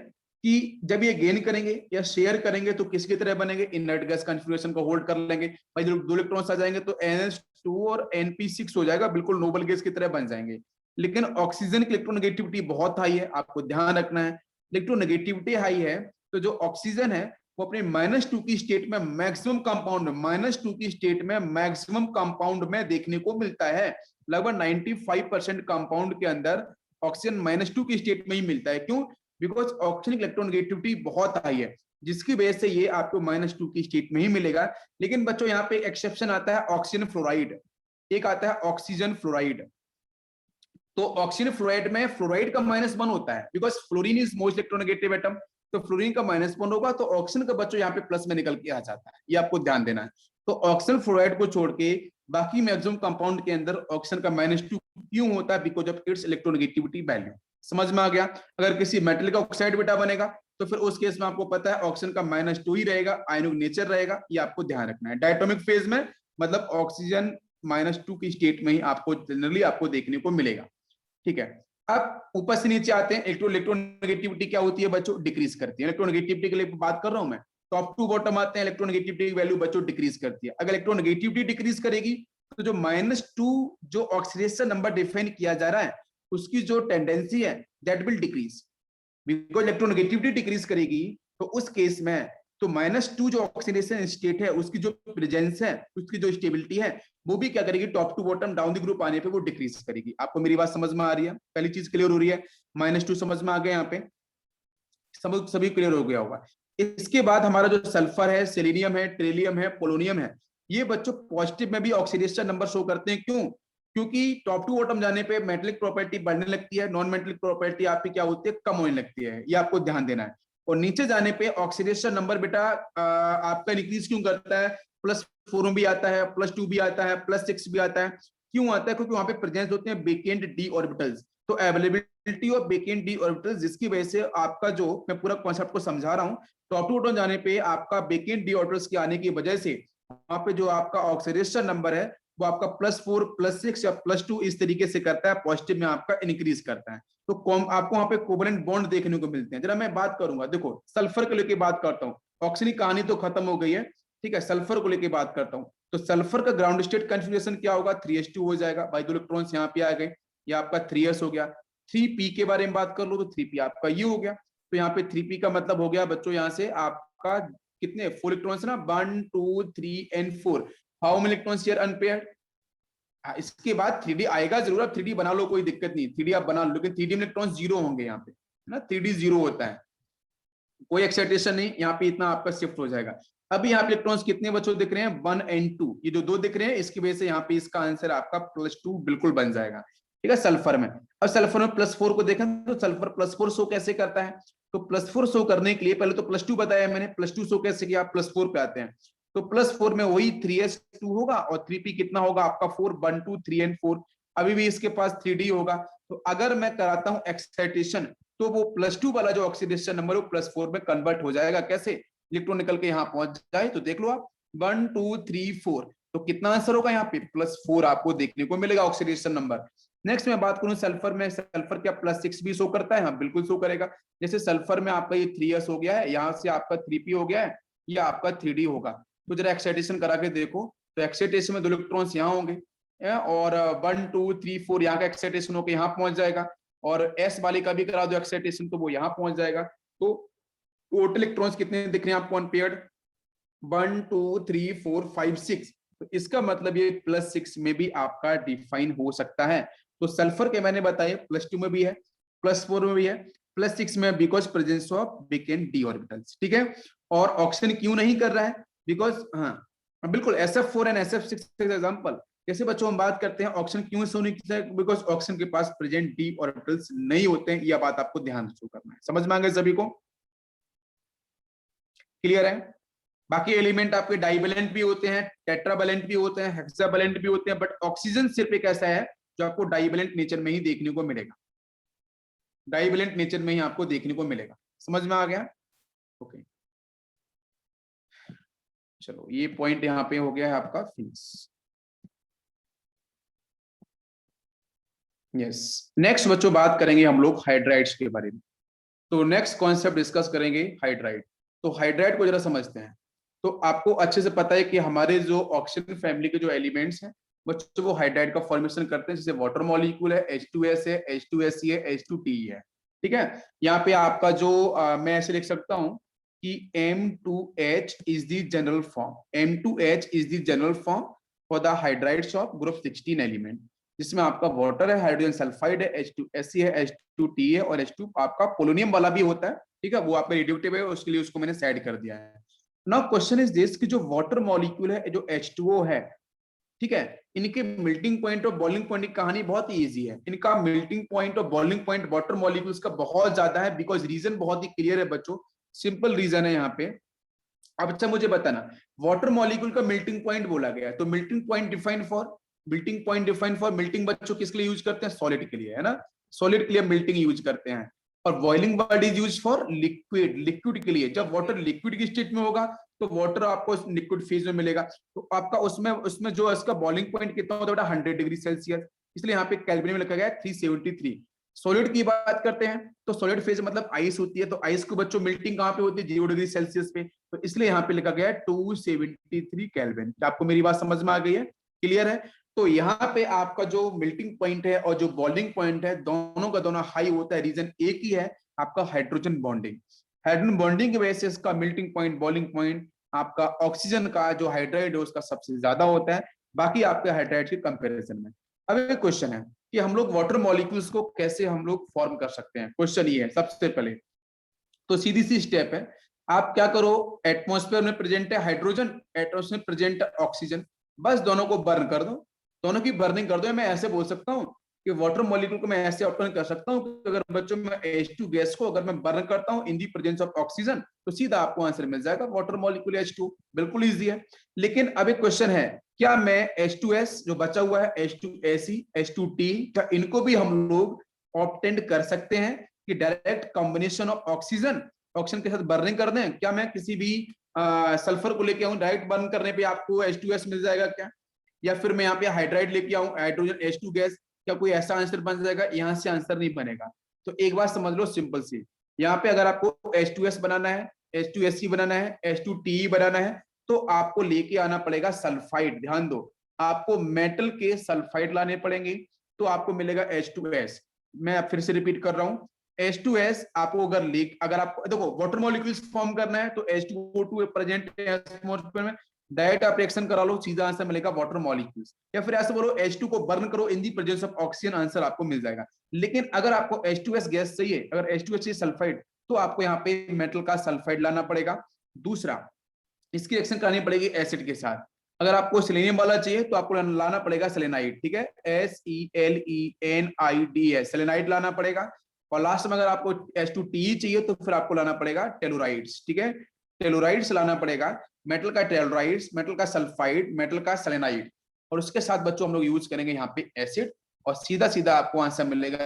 कि जब ये गेन करेंगे या शेयर करेंगे तो किसकी तरह बनेंगे, इनर्ट गैस कॉन्फ़िगरेशन को होल्ड कर लेंगे। भाई जो दो इलेक्ट्रॉन्स आ जाएंगे तो NH2 और NP6 हो जाएगा, बिल्कुल नोबल गैस की तरह बन जाएंगे। लेकिन ऑक्सीजन की इलेक्ट्रोनेगेटिविटी बहुत हाई है, आपको ध्यान रखना है। इलेक्ट्रोनेगेटिविटी हाई है तो जो ऑक्सीजन है वो अपने -2 की स्टेट में मैक्सिमम कंपाउंड, -2 की स्टेट में मैक्सिमम कंपाउंड में देखने को मिलता है। लगभग 95% कंपाउंड के अंदर ऑक्सीजन -2 की स्टेट में ही मिलता है। क्यों, बिकॉज ऑक्सीजन इलेक्ट्रोनेगेटिविटी बहुत हाई है, जिसकी वजह से ये आपको -2 की स्टेट में ही मिलेगा। लेकिन बच्चों यहाँ पे एक्सेप्शन आता है ऑक्सीजन फ्लोराइड, एक आता है ऑक्सीजन फ्लोराइड। तो ऑक्सीजन फ्लोराइड में फ्लोराइड का -1 होता है, because fluorine is most electronegative atom, तो फ्लोरीन का -1 होगा, तो ऑक्सीजन का बच्चों यहाँ पे प्लस में निकल के आ जाता है, ये आपको ध्यान देना है। तो ऑक्सीजन फ्लोराइड को छोड़ के बाकी मैक्सिमम कंपाउंड के अंदर ऑक्सीजन का -2 क्यों होता है, because of its electronegativity value. समझ में आ गया। अगर किसी मेटल का ऑक्साइड बेटा बनेगा तो फिर उस केस में आपको पता है ऑक्सीजन का -2 ही रहेगा, आयनिक नेचर रहेगा, ये आपको ध्यान रखना है। डायटोमिक फेज में मतलब ऑक्सीजन -2 की स्टेट में ही आपको जनरली आपको देखने को मिलेगा, ठीक है। अब ऊपर से नीचे आते हैं, इलेक्ट्रोनेगेटिविटी क्या होती है बच्चों, डिक्रीज करती है। इलेक्ट्रोनेगेटिविटी के लिए बात कर रहा हूं मैं, टॉप टू बॉटम आते हैं, इलेक्ट्रोनेगेटिविटी की वैल्यू बच्चों डिक्रीज करती है। अगर इलेक्ट्रोनेगेटिविटी डिक्रीज करेगी तो जो -2 जो ऑक्सीडेशन नंबर डिफाइन किया जा रहा है उसकी जो टेंडेंसी है that will decrease, because electronegativity decrease करेगी तो उस केस में तो -2 जो ऑक्सीडेशन स्टेट है उसकी जो प्रेजेंस है, उसकी जो स्टेबिलिटी है वो भी क्या करेगी, top to bottom down the group आने पे वो डिक्रीज करेगी। आपको मेरी बात समझ में आ रही है, पहली चीज क्लियर हो रही है, -2 समझ में आ गया, यहाँ पे सब सभी क्लियर हो गया होगा। इसके बाद हमारा जो सल्फर है, सेलेनियम है, ट्रिलियम है, पोलोनियम है, ये बच्चों पॉजिटिव में भी ऑक्सीडेशन नंबर शो करते हैं। क्यों, क्योंकि टॉप टू बॉटम जाने पे मेटेलिक प्रॉपर्टी बढ़ने लगती है, नॉन मेटेलिक प्रॉपर्टी आपकी क्या होती है, कम होने लगती है, ये आपको ध्यान देना है। और नीचे जाने पे ऑक्सीडेशन नंबर बेटा आपका इंक्रीज क्यों करता है, +4 भी आता है, +2 भी आता है, +6 भी आता है। क्यों आता है, क्योंकि वहां पे प्रेजेंस होते हैं वेकेंट डी ऑर्बिटल्स, तो availability of vacant D orbitals, जिसकी वजह से आपका जो मैं पूरा कॉन्सेप्ट को समझा रहा हूँ, टॉप टू बॉटम जाने पे आपका वेकेंट डी ऑर्बिटल्स के आने की वजह से वहां पे जो आपका ऑक्सीडेशन नंबर है वो आपका +4 +6 या +2 इस तरीके से करता है, पॉजिटिव में आपका इंक्रीज करता है। तो आपको वहां पे कोवलेंट बॉन्ड देखने को मिलते हैं। जरा मैं बात करूंगा, देखो सल्फर को लेकर बात करता हूँ, ऑक्सीजन की कहानी तो खत्म हो गई है, ठीक है। सल्फर को लेकर बात करता हूँ, तो सल्फर का ग्राउंड स्टेट कॉन्फ़िगरेशन क्या होगा, 3s2 हो जाएगा, भाई दो इलेक्ट्रॉन्स यहाँ पे आ गए। ये आपका 3s हो गया। 3p के बारे में बात कर लो तो 3p आपका ये हो गया। तो यहाँ पे 3p का मतलब हो गया बच्चों यहाँ से आपका कितने 4 इलेक्ट्रॉन्स ना, 1 2 3 and 4। How many electrons here unpaired. इसके बाद 3D आएगा जरूर, आप 3D बना लो कोई दिक्कत नहीं, 3D आप बना लो, लेकिन 3D में इलेक्ट्रॉन्स जीरो होंगे यहाँ पे, है ना, 3D जीरो होता है, कोई एक्साइटेशन नहीं, यहाँ पे इतना आपका शिफ्ट हो जाएगा। अभी यहाँ पे इलेक्ट्रॉन्स कितने बच्चों दिख रहे हैं 1 एंड 2, ये जो दो दिख रहे हैं इसकी वजह से यहाँ पे इसका आंसर आपका +2 बिल्कुल बन जाएगा। ठीक है, सल्फर में। अब सल्फर में +4 को देखें तो सल्फर +4 शो कैसे करता है, तो +4 शो करने के लिए पहले तो +2 बताया मैंने, +2 शो कैसे किया, +4 पे आते हैं। तो +4 में वही 3s2 होगा और 3p कितना होगा आपका 4, 1 2 3 एंड 4। अभी भी इसके पास 3d होगा। तो अगर मैं कराता हूं एक्साइटेशन तो वो +2 वाला जो ऑक्सीडेशन नंबर वो +4 में कन्वर्ट हो जाएगा। कैसे, इलेक्ट्रॉन निकल के यहाँ पहुंच जाए तो देख लो आप 1 2 3 4, तो कितना आंसर होगा यहाँ पे +4 आपको देखने को मिलेगा ऑक्सीडेशन नंबर। नेक्स्ट मैं बात करूं सल्फर में, सल्फर क्या +6 भी शो करता है, हाँ बिल्कुल शो करेगा। जैसे सल्फर में आपका ये 3s हो गया है, यहाँ से आपका 3p हो गया है, ये आपका 3d होगा। तो जरा एक्साइटेशन करा के देखो, तो एक्साइटेशन में 2 इलेक्ट्रॉन्स यहाँ होंगे और 1 2 3 4 यहाँ का एक्साइटेशन होकर यहाँ पहुंच जाएगा, और s वाले का भी करा दो एक्साइटेशन तो वो यहाँ पहुंच जाएगा। तो टोटल इलेक्ट्रॉन्स कितने दिख रहे हैं आपको अनपेयर्ड 1 2 3 4 5 6। तो इसका मतलब ये +6 में भी आपका डिफाइन हो सकता है। तो सल्फर के मैंने बताया +2 में भी है, +4 में भी है, +6 में because presence of big and D orbitals. ठीक है, और ऑक्सीजन क्यों नहीं कर रहा है, बिकॉज हाँ बिल्कुल SF4 एंड SF6 एग्जांपल। जैसे बच्चों हम बात करते हैं ऑक्सीजन क्यों शो नहीं करता है, बिकॉज ऑक्सीजन के पास प्रेजेंट डी ऑर्बिटल्स नहीं होते हैं। यह बात आपको ध्यान से करना है, समझ में आ गया सभी को, क्लियर है। बाकी एलिमेंट आपके डाइवेलेंट भी होते हैं, टेट्रावेलेंट भी होते हैं, हेक्सावेलेंट भी होते हैं, बट ऑक्सीजन सिर्फ एक ऐसा है जो आपको डाइवेलेंट नेचर में ही देखने को मिलेगा, डाइवेलेंट नेचर में ही आपको देखने को मिलेगा। समझ में आ गया, ओके। चलो ये पॉइंट यहाँ पे हो गया है आपका फिनिश। यस, नेक्स्ट बच्चों बात करेंगे हम लोग हाइड्राइड्स के बारे में। तो नेक्स्ट कॉन्सेप्ट डिस्कस करेंगे हाइड्राइड। तो हाइड्राइड को जरा समझते हैं। तो आपको अच्छे से पता है कि हमारे जो ऑक्सीजन फैमिली के जो एलिमेंट्स हैं बच्चों वो हाइड्राइड का फॉर्मेशन करते हैं, जैसे वाटर मॉलिक्यूल है, H2S है, H2SE है, H2TE है। ठीक है, यहाँ पे आपका जो मैं ऐसे लिख सकता हूँ कि M2H is the general form, M2H is the general form for the hydrides of group 16 element, जिसमें आपका वाटर है, हाइड्रोजन सल्फाइड है, H2SE है, H2TE है, और H2 आपका पोलोनियम वाला भी होता है। ठीक है, वो आपका रेडियोटिव है, उसके लिए उसको मैंने साइड कर दिया है। नाउ क्वेश्चन इज दिस कि जो वाटर मॉलिक्यूल है, जो H2O है, ठीक है, इनके मेल्टिंग पॉइंट और बॉइलिंग पॉइंट की कहानी बहुत ही इजी है। इनका मेल्टिंग पॉइंट और बॉइलिंग पॉइंट वाटर मॉलिक्यूल्स का बहुत ज्यादा है, बिकॉज रीजन बहुत ही क्लियर है बच्चों, सिंपल रीजन है यहाँ पे। अब अच्छा मुझे बताना, वाटर मॉलिक्यूल का मेल्टिंग पॉइंट बोला गया है, तो melting point define for melting बच्चों किसके लिए यूज करते हैं, सॉलिड के लिए, है ना, सॉलिड के लिए मेल्टिंग यूज करते हैं। और boiling word is use for liquid के लिए। जब वाटर लिक्विड की स्टेट में होगा तो वाटर आपको लिक्विड फेज में मिलेगा, तो आपका उसमें जो इसका बॉइलिंग पॉइंट कितना होता है 100 डिग्री सेल्सियस, इसलिए यहाँ पे केल्विन में लिखा गया है 373। सॉलिड की बात करते हैं तो सॉलिड फेज मतलब आइस होती है, तो आइस को बच्चों मेल्टिंग कहाँ पे होती है 0 डिग्री सेल्सियस पे, तो इसलिए यहाँ पे लिखा गया है 273 केल्विन। आपको मेरी बात समझ में आ गई है, क्लियर है। तो यहाँ पे आपका जो मेल्टिंग पॉइंट है और जो बॉइलिंग पॉइंट है दोनों का दोनों हाई होता है, रीजन एक ही है आपका हाइड्रोजन बॉन्डिंग। हाइड्रोजन बॉन्डिंग की वजह से इसका मेल्टिंग पॉइंट बॉइलिंग पॉइंट आपका ऑक्सीजन का जो हाइड्राइड है उसका सबसे ज्यादा होता है बाकी आपके हाइड्राइड के कंपैरिजन में। अब एक क्वेश्चन है कि हम लोग वाटर मॉलिक्यूल्स को कैसे हम लोग फॉर्म कर सकते हैं। क्वेश्चन ये है सबसे पहले, तो सीधी सी स्टेप है, आप क्या करो, एटमॉस्फेयर में प्रेजेंट है हाइड्रोजन, एटमॉस्फेयर में प्रेजेंट है ऑक्सीजन, बस दोनों को बर्न कर दो, दोनों की बर्निंग कर दो। मैं ऐसे बोल सकता हूँ कि वाटर मॉलिक्यूल को मैं ऐसे आउटलाइन कर सकता हूँ कि अगर बच्चों में H2 गैस को अगर मैं बर्न करता हूँ इन दी प्रेजेंस ऑफ ऑक्सीजन तो सीधा आपको आंसर मिल जाएगा वाटर मॉलिक्यूल H2, बिल्कुल इजी है। लेकिन अब एक क्वेश्चन है, क्या मैं H2S जो बचा हुआ है H2SE H2T क्या इनको भी हम लोग ऑब्टेंड कर सकते हैं कि डायरेक्ट कॉम्बिनेशन ऑफ ऑक्सीजन के साथ बर्निंग कर दें? क्या मैं किसी भी सल्फर को लेके आऊं डायरेक्ट बर्न करने पे आपको H2S मिल जाएगा क्या, या फिर मैं यहाँ पे हाइड्राइड लेके आऊं हाइड्रोजन H2 गैस, क्या कोई ऐसा आंसर बन जाएगा? यहाँ से आंसर नहीं बनेगा। तो एक बात समझ लो सिंपल सी, यहाँ पे अगर आपको H2S बनाना है, H2SE बनाना है, H2TE बनाना है तो आपको लेके आना पड़ेगा सल्फाइड। ध्यान दो, आपको मेटल के सल्फाइड लाने पड़ेंगे। तो आपको मिलेगा H2S। मैं फिर से रिपीट कर रहा हूँ, H2S आपको अगर आपको देखो वाटर मॉलिक्यूल्स फॉर्म करना है तो H2O2 प्रेजेंट है एटमॉस्फेयर में, डायरेक्ट आप रिएक्शन करा लो, सीधा आंसर मिलेगा वाटर मॉलिक्यूल्स। या फिर ऐसे बोलो H2 को बर्न करो in the presence of oxygen, answer आपको मिल जाएगा। लेकिन अगर आपको H2S गैस चाहिए, अगर H2S चाहिए सल्फाइड, तो आपको यहाँ पे मेटल का सल्फाइड लाना पड़ेगा। दूसरा, इसकी रिएक्शन करानी पड़ेगी एसिड के साथ। अगर आपको सेलेनियम वाला चाहिए तो आपको लाना पड़ेगा सेलेनाइड, ठीक है, SELENID, सेलेनाइड लाना पड़ेगा। और लास्ट में अगर आपको H2TE चाहिए तो फिर आपको लाना पड़ेगा टेलुराइड्स, ठीक है, टेलुराइड्स लाना पड़ेगा, मेटल का टेलुराइड्स, मेटल का सल्फाइड, मेटल का सेलेनाइड। और उसके साथ बच्चों हम लोग यूज करेंगे यहाँ पे एसिड, और सीधा सीधा आपको आंसर मिलेगा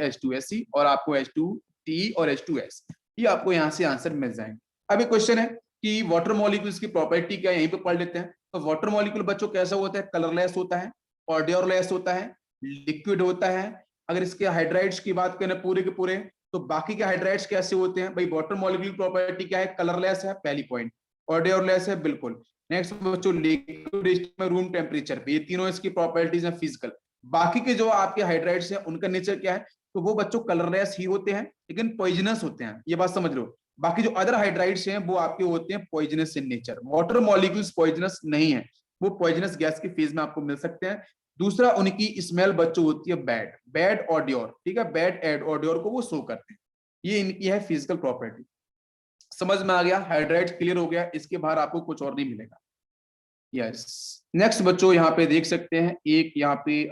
H2SE और आपको H2TE और H2S, ये आपको यहाँ से आंसर मिल जाएंगे। अभी क्वेश्चन है कि वाटर मॉलिक्यूल्स की प्रॉपर्टी क्या है, यहीं पे पढ़ लेते हैं। तो वाटर मॉलिक्यूल बच्चों कैसा होता है, कलरलेस होता है, ऑर्डियोरलेस होता है, लिक्विड होता है। अगर इसके हाइड्राइड्स की बात करें पूरे के पूरे, तो बाकी के हाइड्राइड्स कैसे होते हैं भाई, वाटर मॉलिक्यूल प्रॉपर्टी क्या है, कलरलेस है पहली पॉइंट, ऑर्डियोरलेस है बिल्कुल। नेक्स्ट बच्चों लिक्विड में रूम टेम्परेचर पे, ये तीनों इसकी प्रॉपर्टीज हैं फिजिकल। बाकी के जो आपके हाइड्राइड्स हैं उनका नेचर क्या है, तो वो बच्चों कलरलेस ही होते हैं लेकिन पॉइजनस होते हैं, ये बात समझ लो। बाकी जो अदर हाइड्राइड्स हैं वो आपके होते हैं poisonous in nature, water molecules poisonous नहीं है, वो पॉइजनस गैस की फेज में आपको मिल सकते हैं। दूसरा, उनकी स्मेल बच्चों होती है बैड, बैड ऑडियोर, ठीक है, बैड एड ऑडियोर को वो शो करते हैं। ये इनकी है फिजिकल प्रॉपर्टी। समझ में आ गया, हाइड्राइड क्लियर हो गया, इसके बाहर आपको कुछ और नहीं मिलेगा। यस, नेक्स्ट बच्चों यहाँ पे देख सकते हैं, एक यहाँ पे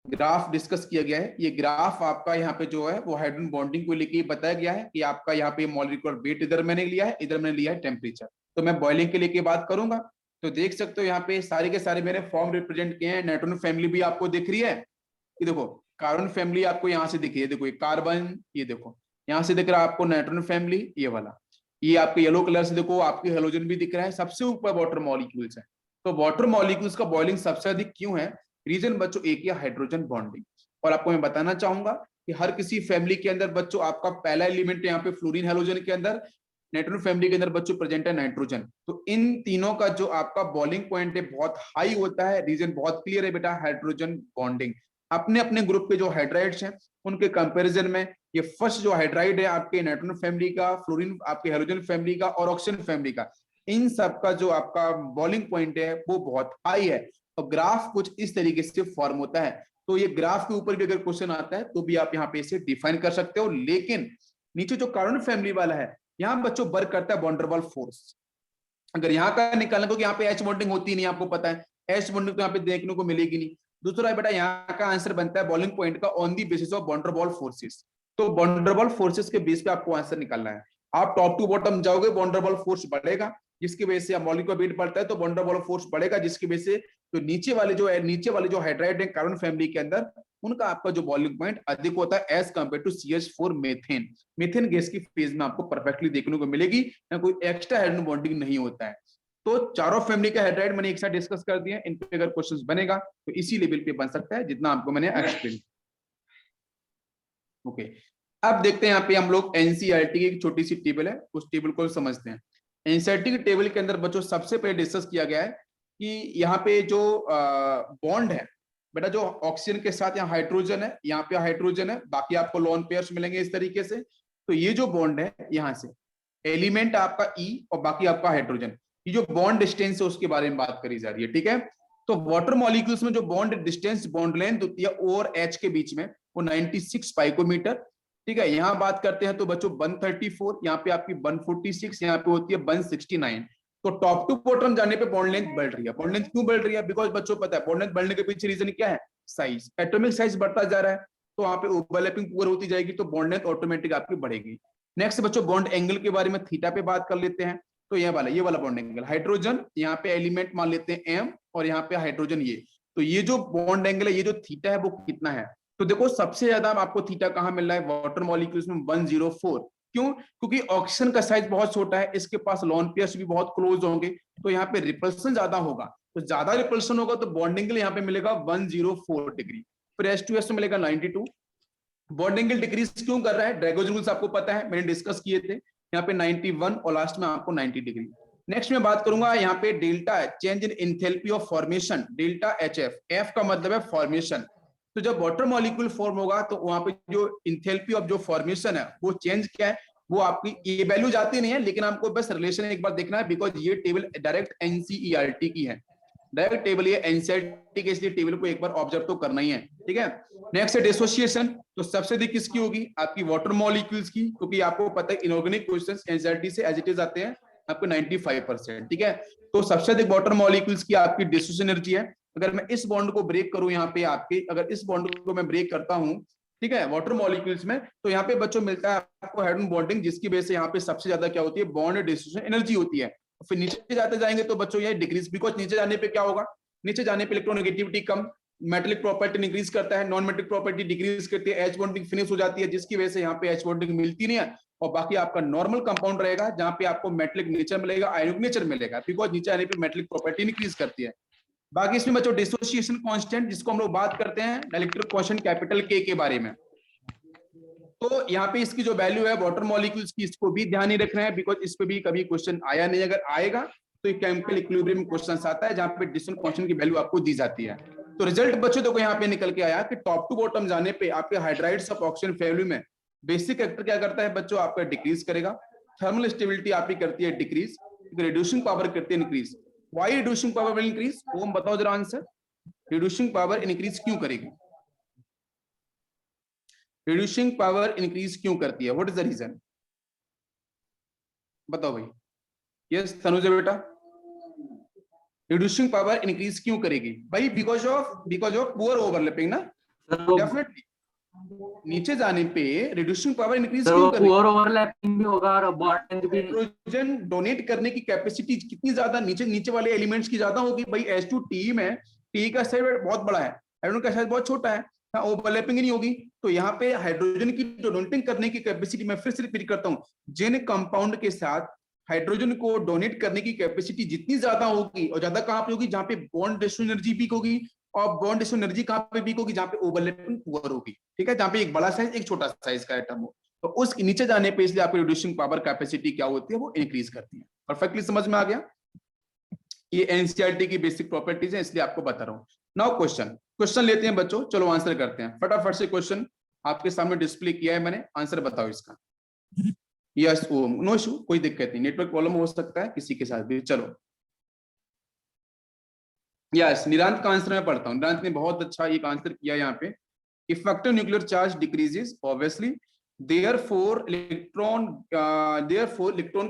ग्राफ डिस्कस किया गया है। ये ग्राफ आपका यहाँ पे जो है वो हाइड्रोजन बॉन्डिंग को लेके बताया गया है कि आपका यहाँ पे मॉलिक्यूलर वेट इधर मैंने लिया है, इधर मैंने लिया है टेम्परेचर। तो मैं बॉइलिंग के लेके बात करूंगा। तो देख सकते हो यहाँ पे सारे के सारे मैंने फॉर्म रिप्रेजेंट किए हैं। नाइट्रोजन फैमिली भी आपको दिख रही है, ये देखो कार्बन फैमिली आपको यहाँ से दिख रही है, देखो ये कार्बन, ये देखो यहाँ से दिख रहा है आपको नाइट्रोजन फैमिली, ये वाला, ये आपके येलो कलर से देखो आपके हेलोजन भी दिख रहा है। सबसे ऊपर वाटर मॉलिक्यूल्स है। तो वाटर मॉलिक्यूल्स का बॉइलिंग सबसे अधिक क्यों है, रीजन बच्चों एक ही हाइड्रोजन बॉन्डिंग। और आपको मैं बताना चाहूंगा कि हर किसी फैमिली के अंदर बच्चों आपका पहला एलिमेंट यहाँ पे फ्लोरीन हेलोजन के अंदर, नाइट्रोजन फैमिली के अंदर बच्चों प्रेजेंट है नाइट्रोजन। तो इन तीनों का जो आपका बॉइलिंग पॉइंट है बहुत हाई होता है। रीजन बहुत क्लियर है बेटा, हाइड्रोजन बॉन्डिंग। अपने अपने ग्रुप के जो हाइड्राइड्स हैं उनके कंपैरिजन में ये फर्स्ट जो हाइड्राइड है आपके नाइट्रोजन फैमिली का, फ्लोरीन आपके हेलोजन फैमिली का और ऑक्सीजन फैमिली का, इन सब का जो आपका बॉइलिंग पॉइंट है वो बहुत हाई है। और ग्राफ कुछ इस तरीके से फॉर्म होता है। तो ये ग्राफ के ऊपर भी अगर क्वेश्चन आता है तो भी आप यहाँ पे इसे डिफाइन कर सकते हो। लेकिन नीचे जो कार्बन फैमिली वाला है, यहाँ बच्चों वर्क करता है वॉन्डरवॉल फोर्स। अगर यहाँ का निकालना, क्योंकि यहाँ पे एच बॉन्डिंग होती नहीं, आपको पता है एच बॉन्डिंग तो यहाँ पे देखने को मिलेगी नहीं। दूसरा बेटा यहाँ का आंसर बनता है बॉइलिंग पॉइंट का on the basis of van der Waals forces. तो वॉन्डरवॉल फोर्सेस के बेस पे आपको आंसर निकालना है। आप टॉप टू बॉटम जाओगे, वॉन्डरवॉल फोर्स बढ़ेगा जिसकी वजह से मॉलिक्यूलर वेट बढ़ता है, तो वॉन्डरवॉल फोर्स बढ़ेगा जिसकी वजह से तो नीचे वाले जो हाइड्राइड है कार्बन फैमिली के अंदर, उनका आपका जो बॉइलिंग पॉइंट अधिक होता है as compare to CH4 methane. Methane gas की फेज में आपको परफेक्टली देखने को मिलेगी, ना कोई एक्स्ट्रा हाइड्रोजन बॉन्डिंग नहीं होता है। तो चारों फैमिली का हाइड्राइड मैंने एक साथ डिस्कस कर दिया। इन पे अगर क्वेश्चंस बनेगा तो इसी लेवल पे बन सकता है जितना आपको मैंने एक्सप्लेन। ओके, अब देखते हैं यहाँ पे हम लोग एनसीईआरटी की एक छोटी सी टेबल है, उस टेबल को समझते हैं। एनसीईआरटी की टेबल के अंदर बच्चों सबसे पहले डिस्कस किया गया है कि यहाँ पे जो बॉन्ड है बेटा, जो ऑक्सीजन के साथ यहाँ हाइड्रोजन है, यहाँ पे हाइड्रोजन है, बाकी आपको लोन पेयर्स मिलेंगे इस तरीके से। तो ये जो बॉन्ड है यहाँ से एलिमेंट आपका E और बाकी आपका हाइड्रोजन, ये जो बॉन्ड डिस्टेंस है उसके बारे में बात करी जा रही है, ठीक है। तो वाटर मॉलिक्यूल्स में जो बॉन्ड डिस्टेंस, बॉन्ड लेंथ होती है O और H के बीच में, वो 96 पाइकोमीटर, ठीक है। यहाँ बात करते हैं तो बच्चों 134, यहाँ पे आपकी 146, यहाँ पे होती है 169। तो टॉप टू बॉटम जाने पे बॉन्ड लेंथ बढ़ रही है। बॉन्ड लेंथ क्यों बढ़ रही है? बिकॉज बच्चों पता है बॉन्ड लेंथ बढ़ने के पीछे रीजन क्या है, साइज, एटॉमिक साइज बढ़ता जा रहा है, तो वहां पे ओवरलैपिंग पूरी होती जाएगी, तो बॉन्ड लेंथ ऑटोमेटिक आपकी बढ़ेगी। नेक्स्ट बच्चों बॉन्ड एंगल के बारे में थीटा पे बात कर लेते हैं। तो ये वाला बॉन्ड एंगल, हाइड्रोजन यहाँ पे एलिमेंट मान लेते हैं M और यहाँ पे हाइड्रोजन ये, तो ये जो बॉन्ड एंगल है, ये जो थीटा है वो कितना है? तो देखो सबसे ज्यादा आपको थीटा कहाँ मिल रहा है? वाटर मॉलिक्यूल्स में 104। क्यों? क्योंकि ऑक्सीजन का साइज बहुत छोटा है, इसके पास लोन पेयर्स भी बहुत क्लोज होंगे, तो यहाँ पे रिपल्सन ज्यादा होगा। तो ज्यादा रिपल्सन होगा तो बॉन्ड एंगल यहाँ पे मिलेगा 104 डिग्री। फिर H2S में मिलेगा 92। बॉन्ड एंगल डिक्रीज क्यों कर रहा है? ड्रैगोज रूल्स आपको पता है, मैंने डिस्कस किए थे। यहाँ पे 91 और लास्ट में आपको 90 डिग्री। नेक्स्ट मैं बात करूंगा यहाँ पे delta change in enthalpy of formation, delta HF, F का मतलब है फॉर्मेशन। तो जब वाटर मॉलिक्यूल फॉर्म होगा तो वहां पे जो इंथैल्पी ऑफ जो फॉर्मेशन है वो चेंज क्या है, वो आपकी ये वैल्यू जाती नहीं है, लेकिन आपको बस रिलेशन एक बार देखना है, बिकॉज ये टेबल डायरेक्ट एनसीईआरटी की है, डायरेक्ट टेबल ये एनसीईआरटी के, इसलिए टेबल को एक बार ऑब्जर्व तो करना ही है, ठीक है। नेक्स्ट है डिसोसिएशन, तो सबसे अधिक किसकी होगी, आपकी वाटर मॉलिक्यूल्स की, क्योंकि आपको पता है इनऑर्गेनिक क्वेश्चंस एनसीईआरटी से एज इट इज आते हैं आपको 95%, ठीक है। तो सबसे अधिक वाटर मॉलिक्यूल्स की आपकी डिसोसिएशन एनर्जी है। अगर मैं इस बॉन्ड को ब्रेक करूं यहाँ पे आपके, अगर इस बॉन्ड को मैं ब्रेक करता हूं, ठीक है, वाटर मॉलिक्यूल्स में, तो यहाँ पे बच्चों मिलता है आपको हाइड्रोजन बॉन्डिंग, जिसकी वजह से यहाँ पे सबसे ज्यादा क्या होती है, बॉन्ड डिसोसिएशन एनर्जी होती है। फिर नीचे जाते जाएंगे तो बच्चों ये डिक्रीज, बिकॉज नीचे जाने पे क्या होगा, नीचे जाने पे इलेक्ट्रोनेगेटिविटी कम, मेटेलिक प्रॉपर्टी इंक्रीज करता है, नॉन मेटेलिक प्रॉपर्टी डिक्रीज करती है, एच बॉन्डिंग फिनिश हो जाती है, जिसकी वजह से यहाँ पे एच बॉन्डिंग मिलती नहीं है, और बाकी आपका नॉर्मल कंपाउंड रहेगा जहां पे आपको मेटेलिक नेचर मिलेगा, आयनिक नेचर मिलेगा, बिकॉज नीचे आने पे मेटेलिक प्रॉपर्टी इंक्रीज करती है। बाकी इसमें बच्चों डिसोसिएशन कांस्टेंट, जिसको हम लोग बात करते हैं डाइलेक्ट्रिक क्वोशिएंट कैपिटल के बारे में, तो यहाँ पे इसकी जो वैल्यू है वाटर मॉलिक्यूल्स की, इसको भी ध्यान ही रखना है, बिकॉज इस पे भी कभी क्वेश्चन आया नहीं, अगर आएगा तो एक केमिकल इक्विलिब्रियम क्वेश्चन आता है जहां पे डिसोसिएशन कांस्टेंट की वैल्यू आपको दी जाती है। तो रिजल्ट बच्चों देखो यहाँ पे निकल के आया कि टॉप टू बॉटम जाने पे आपके हाइड्राइड्स ऑफ ऑक्सीजन फैमिली में बेसिक एक्टर क्या करता है बच्चों, आपका डिक्रीज करेगा, थर्मल स्टेबिलिटी आपकी करती है डिक्रीज, रिड्यूसिंग पावर करती है increase. Why reducing power will increase, वो हम बताओ जरा आंसर, रिड्यूसिंग पावर इंक्रीज क्यों करेगी, रिड्यूसिंग पावर इंक्रीज क्यों करती है, व्हाट इज द रीजन, बताओ भाई। यस तनुजा बेटा, रिड्यूसिंग पावर इंक्रीज क्यों करेगी भाई, बिकॉज ऑफ पुअर ओवरलैपिंग ना, डेफिनेटली नीचे जाने पे रिड्यूसिंग पावर इंक्रीज क्यों करेगी, पुअर ओवरलैपिंग भी होगा और बॉन्ड भी, हाइड्रोजन डोनेट करने की कैपेसिटी कितनी ज्यादा नीचे वाले एलिमेंट्स की ज्यादा होगी भाई, H2 टी में टी का साइज बहुत बड़ा है, हाइड्रोजन का साइज बहुत छोटा है, ओवरलैपिंग नहीं होगी। तो यहाँ पे हाइड्रोजन की डोनेटिंग करने की कैपेसिटी, मैं फिर से रिपीट करता हूँ, जिन कंपाउंड के साथ हाइड्रोजन को डोनेट करने की कैपेसिटी जितनी ज्यादा होगी, और ज्यादा कहां पे होगी, जहां पे बॉन्ड डिस्ट्रीब्यूशन एनर्जी वीक होगी, और बॉन्ड डिस्ट्रीब्यूशन एनर्जी कहां पे वीक होगी, जहां पे ओवरलैपिंग पुअर होगी, ठीक है, जहां पे एक बड़ा साइज एक छोटा साइज का एटम हो, तो उस नीचे जाने पे इसलिए आपकी रिड्यूसिंग पावर कैपेसिटी क्या होती है, वो इंक्रीज करती है। परफेक्टली समझ में आ गया, ये एनसीईआरटी की बेसिक प्रॉपर्टीज है, इसलिए आपको बता रहा हूं। नाउ क्वेश्चन लेते हैं बच्चों, चलो आंसर करते हैं फटाफट से। क्वेश्चन आपके सामने डिस्प्ले किया है मैंने, आंसर बताओ इसका। यस ओम, नो इशू, कोई दिक्कत नहीं, नेटवर्क प्रॉब्लम हो सकता है किसी के साथ भी। चलो यस, निरांत का आंसर मैं पढ़ता हूं, निरांत ने बहुत अच्छा एक आंसर किया यहाँ पे। Effective nuclear charge decreases obviously, therefore electron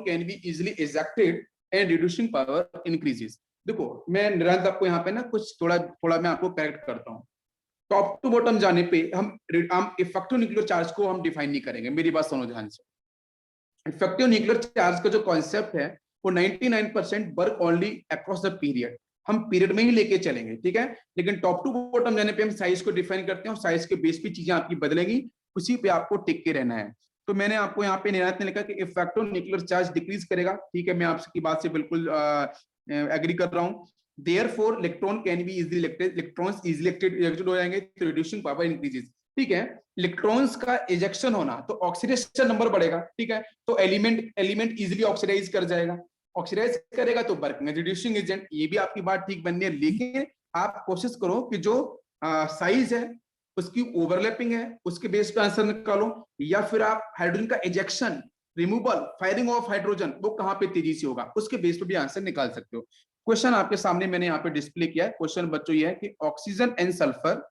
can be easily ejected and reducing power increases। देखो मैं निरंतर आपको यहाँ पे ना कुछ थोड़ा मैं आपको करेक्ट करता हूँ। टॉप टू बॉटम जाने पे हम इफेक्टिव न्यूक्लियर चार्ज को हम डिफाइन नहीं करेंगे, मेरी बात सुनो ध्यान से। इफेक्टिव न्यूक्लियर चार्ज का जो कॉन्सेप्ट है वो 99% work only across the period, हम पीरियड में ही लेके चलेंगे, ठीक है। लेकिन टॉप टू बॉटम जाने पे हम साइज को डिफाइन करते हैं, और साइज के बेस पे चीजें आपकी बदलेंगी, उसी पे आपको टिक के रहना है। तो मैंने आपको यहाँ पे निरांत ने लिखा कि इफेक्टिव न्यूक्लियर चार्ज डिक्रीज करेगा, ठीक है, मैं आपकी बात से बिल्कुल एग्री कर रहा हूँ। Therefore electron can be easily elected, electrons easily elected हो जाएंगे, तो रिड्यूसिंग पावर इंक्रीजेस, ठीक है। इलेक्ट्रॉन्स का इजेक्शन होना तो ऑक्सीडेशन नंबर बढ़ेगा, ठीक है, तो एलिमेंट इजीली ऑक्सीडाइज कर जाएगा, ऑक्सीडाइज करेगा तो वर्किंग रिड्यूसिंग एजेंट, ये भी आपकी बात ठीक बननी है। लेकिन आप कोशिश करो कि जो साइज है उसकी ओवरलैपिंग है, उसके बेस पे आंसर निकालो, या फिर आप हाइड्रोजन का ejection, removal, firing of hydrogen वो कहां पे तेजी से होगा, उसके बेस पे भी आंसर निकाल सकते हो। क्वेश्चन आपके सामने मैंने यहाँ पे डिस्प्ले किया है। क्वेश्चन बच्चों ये है कि oxygen and sulphur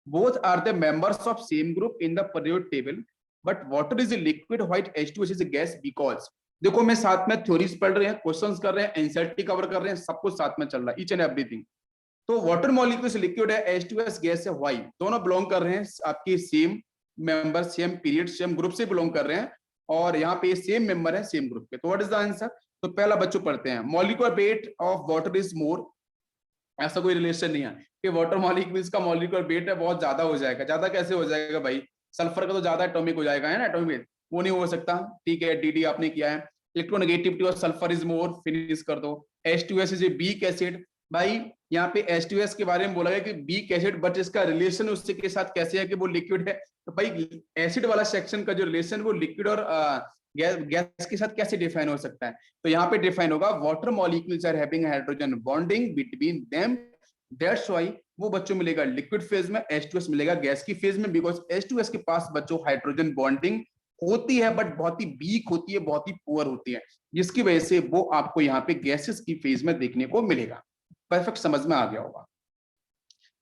both are the members of same group in the periodic table, but water is a liquid white H2S is a gas because। देखो मैं साथ में थ्योरीज पढ़ रहे हैं, क्वेश्चंस कर रहे हैं, एनसीईआरटी कवर कर रहे हैं, सब कुछ साथ में चल रहा है, ईच एंड एवरीथिंग। तो वाटर मॉलिक्यूल्स लिक्विड है, H2S गैस है, व्हाई, दोनों बिलोंग कर रहे हैं आपकी same member, same period, same group से बिलोंग कर रहे हैं, और यहाँ पे सेम मेंबर है सेम ग्रुप के। तो व्हाट इज द आंसर, तो पहला बच्चों पढ़ते हैं, molecular weight of water is more, ऐसा कोई रिलेशन नहीं है कि वाटर मॉलिक्यूल्स का मॉलिक्यूलर वेट है बहुत ज्यादा हो जाएगा, ज्यादा कैसे हो जाएगा भाई, सल्फर का तो ज्यादा एटॉमिक हो जाएगा, है ना, एटॉमिक वेट, वो नहीं हो सकता, ठीक है। डीडी आपने किया है। Electronegativity of sulphur is more, finish कर दो। H2S is a weak acid, भाई यहाँ पे H2S के बारे में बोला गया कि वीक एसिड, बट इसका रिलेशन उससे के साथ कैसे है कि वो लिक्विड है, तो भाई एसिड वाला सेक्शन का जो रिलेशन वो लिक्विड और गैस के साथ कैसे डिफाइन हो सकता है? तो यहाँ पे डिफाइन होगा water molecules are having hydrogen bonding between them, that's why वो बच्चों मिलेगा लिक्विड फेज में, H2S मिलेगा गैस की फेज में, बिकॉज H2S के पास बच्चों हाइड्रोजन बॉन्डिंग होती है बट बहुत ही वीक होती है, बहुत ही पुअर होती है, जिसकी वजह से वो आपको यहाँ पे गैसेस की फेज में देखने को मिलेगा। परफेक्ट, समझ में आ गया होगा।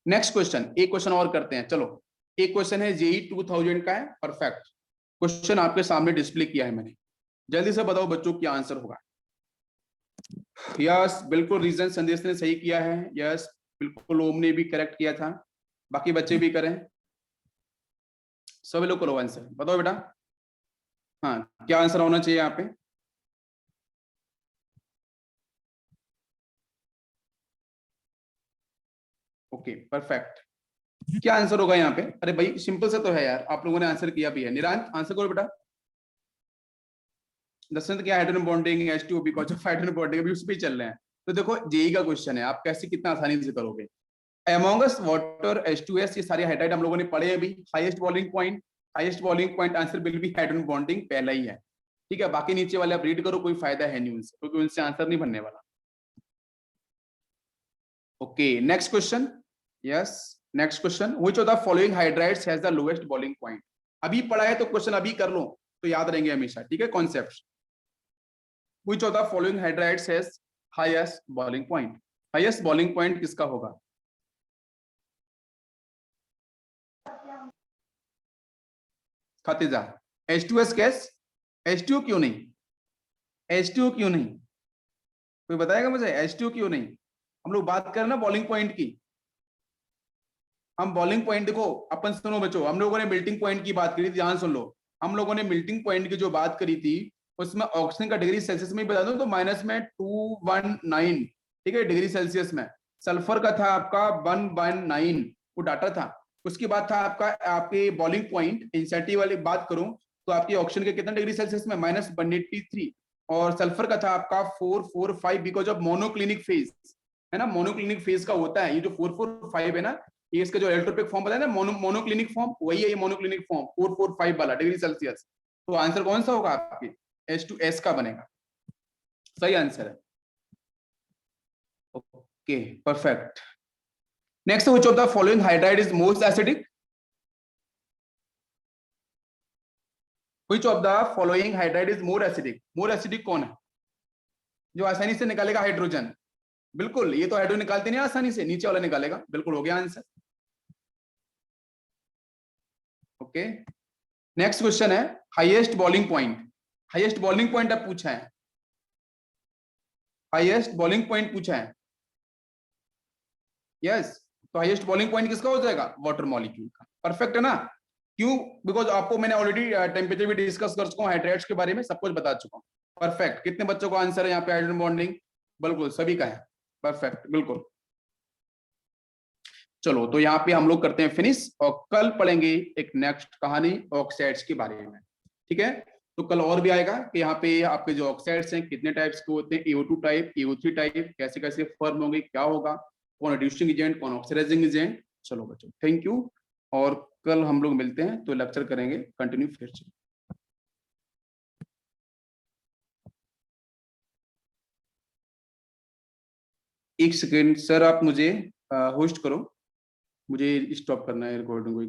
नेक्स्ट क्वेश्चन, एक क्वेश्चन और करते हैं। चलो, एक क्वेश्चन है जेई 2000 का है। परफेक्ट, क्वेश्चन आपके सामने डिस्प्ले किया है मैंने, जल्दी से बताओ बच्चों क्या आंसर होगा। यस बिल्कुल, रीजन संदेश ने सही किया है। यस बिल्कुल, ओम ने भी करेक्ट किया था, बाकी बच्चे भी करें, सभी लोग करो आंसर, बताओ बेटा। हाँ, क्या आंसर होना चाहिए यहाँ पे? ओके परफेक्ट, क्या आंसर होगा यहाँ पे? अरे भाई सिंपल से तो है यार, आप लोगों ने आंसर किया भी है। निरांत आंसर करो बेटा। दसंत क्या hydrogen bonding H2O because of hydrogen bonding, अभी उस पे चल रहे हैं। तो देखो जेई का क्वेश्चन है, आप कैसे कितना आसानी से करोगे। एमोंगस वाटर H2S, ये सारे हाइड्राइड हम लोगों ने पढ़े अभी। Highest boiling point, highest boiling point answer will be hydrogen bonding, पहला ही है। ठीक है, बाकी नीचे वाले आप रीड करो, कोई फायदा है नहीं उनसे, क्योंकि उनसे आंसर नहीं बनने वाला। Okay next question. Yes next question, which of the following hydrides has the lowest boiling point. अभी पढ़ा है तो क्वेश्चन अभी कर लो तो याद रहेंगे हमेशा, ठीक है concept. Which of the following hydrides has highest boiling point, highest boiling point किसका होगा? खातिजा, H2S गैस, H2O क्यों नहीं? H2O क्यों नहीं? कोई बताएगा मुझे H2O क्यों नहीं? हम लोग बात करें ना बॉइलिंग पॉइंट की, हम बॉइलिंग पॉइंट देखो अपन, सुनो बच्चों, हम लोगों ने मेल्टिंग पॉइंट की बात करी थी, ध्यान सुन लो। हम लोगों ने मेल्टिंग पॉइंट की जो बात करी थी, उसमें ऑक्सीजन का डिग्री सेल्सियस में बता दो तो माइनस में 219, ठीक है डिग्री सेल्सियस में। सल्फर का था आपका 119, वो डाटा था। उसके बाद था आपका आपके बॉइलिंग पॉइंट इंसेंटी वाली बात करूं तो आपकी ऑक्सीजन के कितना डिग्री सेल्सियस में, -183। और सल्फर का था आपका 445 बिकॉज ऑफ मोनोक्लिनिक फेज, है ना, मोनोक्लिनिक फेज का होता है ये जो 445 है ना, ये इसका जो एल्ट्रोपिक फॉर्म बताया ना, मोनोक्लिनिक फॉर्म, वही है ये मोनोक्लिनिक फॉर्म 445 वाला डिग्री सेल्सियस। तो आंसर कौन सा होगा आपके? H2S का बनेगा, सही आंसर है। Okay perfect. Next, which of the following hydride is most acidic. Which of the following hydride is more acidic, more acidic कौन है? जो आसानी से निकालेगा हाइड्रोजन, बिल्कुल, ये तो हाइड्रोजन निकालते नहीं आसानी से, नीचे वाला निकालेगा, बिल्कुल हो गया आंसर। ओके नेक्स्ट क्वेश्चन है highest boiling point, highest boiling point अब पूछा है, हाईएस्ट बॉइलिंग पॉइंट पूछा है। यस तो हाईएस्ट बॉइलिंग पॉइंट किसका हो जाएगा? वाटर मॉलिक्यूल का। परफेक्ट है ना? क्यों? बिकॉज आपको मैंने ऑलरेडी टेम्परेचर भी डिस्कस कर चुका हूँ, हाइड्रेट्स के बारे में सब कुछ बता चुका हूँ। परफेक्ट, कितने बच्चों का आंसर है यहाँ पे हाइड्रोजन बॉन्डिंग? बिल्कुल सभी का है, परफेक्ट बिल्कुल। चलो तो यहाँ पे हम लोग करते हैं फिनिश, और कल पढ़ेंगे एक नेक्स्ट कहानी ऑक्साइड्स के बारे में, ठीक है। तो कल और भी आएगा कि यहाँ पे आपके जो ऑक्साइड्स हैं कितने टाइप्स के होते हैं, AO2 टाइप, AO3 टाइप, कैसे कैसे फॉर्म होंगे, क्या होगा, कौन रिड्यूसिंग एजेंट, कौन ऑक्सीडाइजिंग एजेंट। चलो बच्चों थैंक यू, और कल हम लोग मिलते हैं तो लेक्चर करेंगे कंटिन्यू फिर से। एक सेकेंड सर, आप मुझे होस्ट करो, मुझे स्टॉप करना है रिकॉर्डिंग को।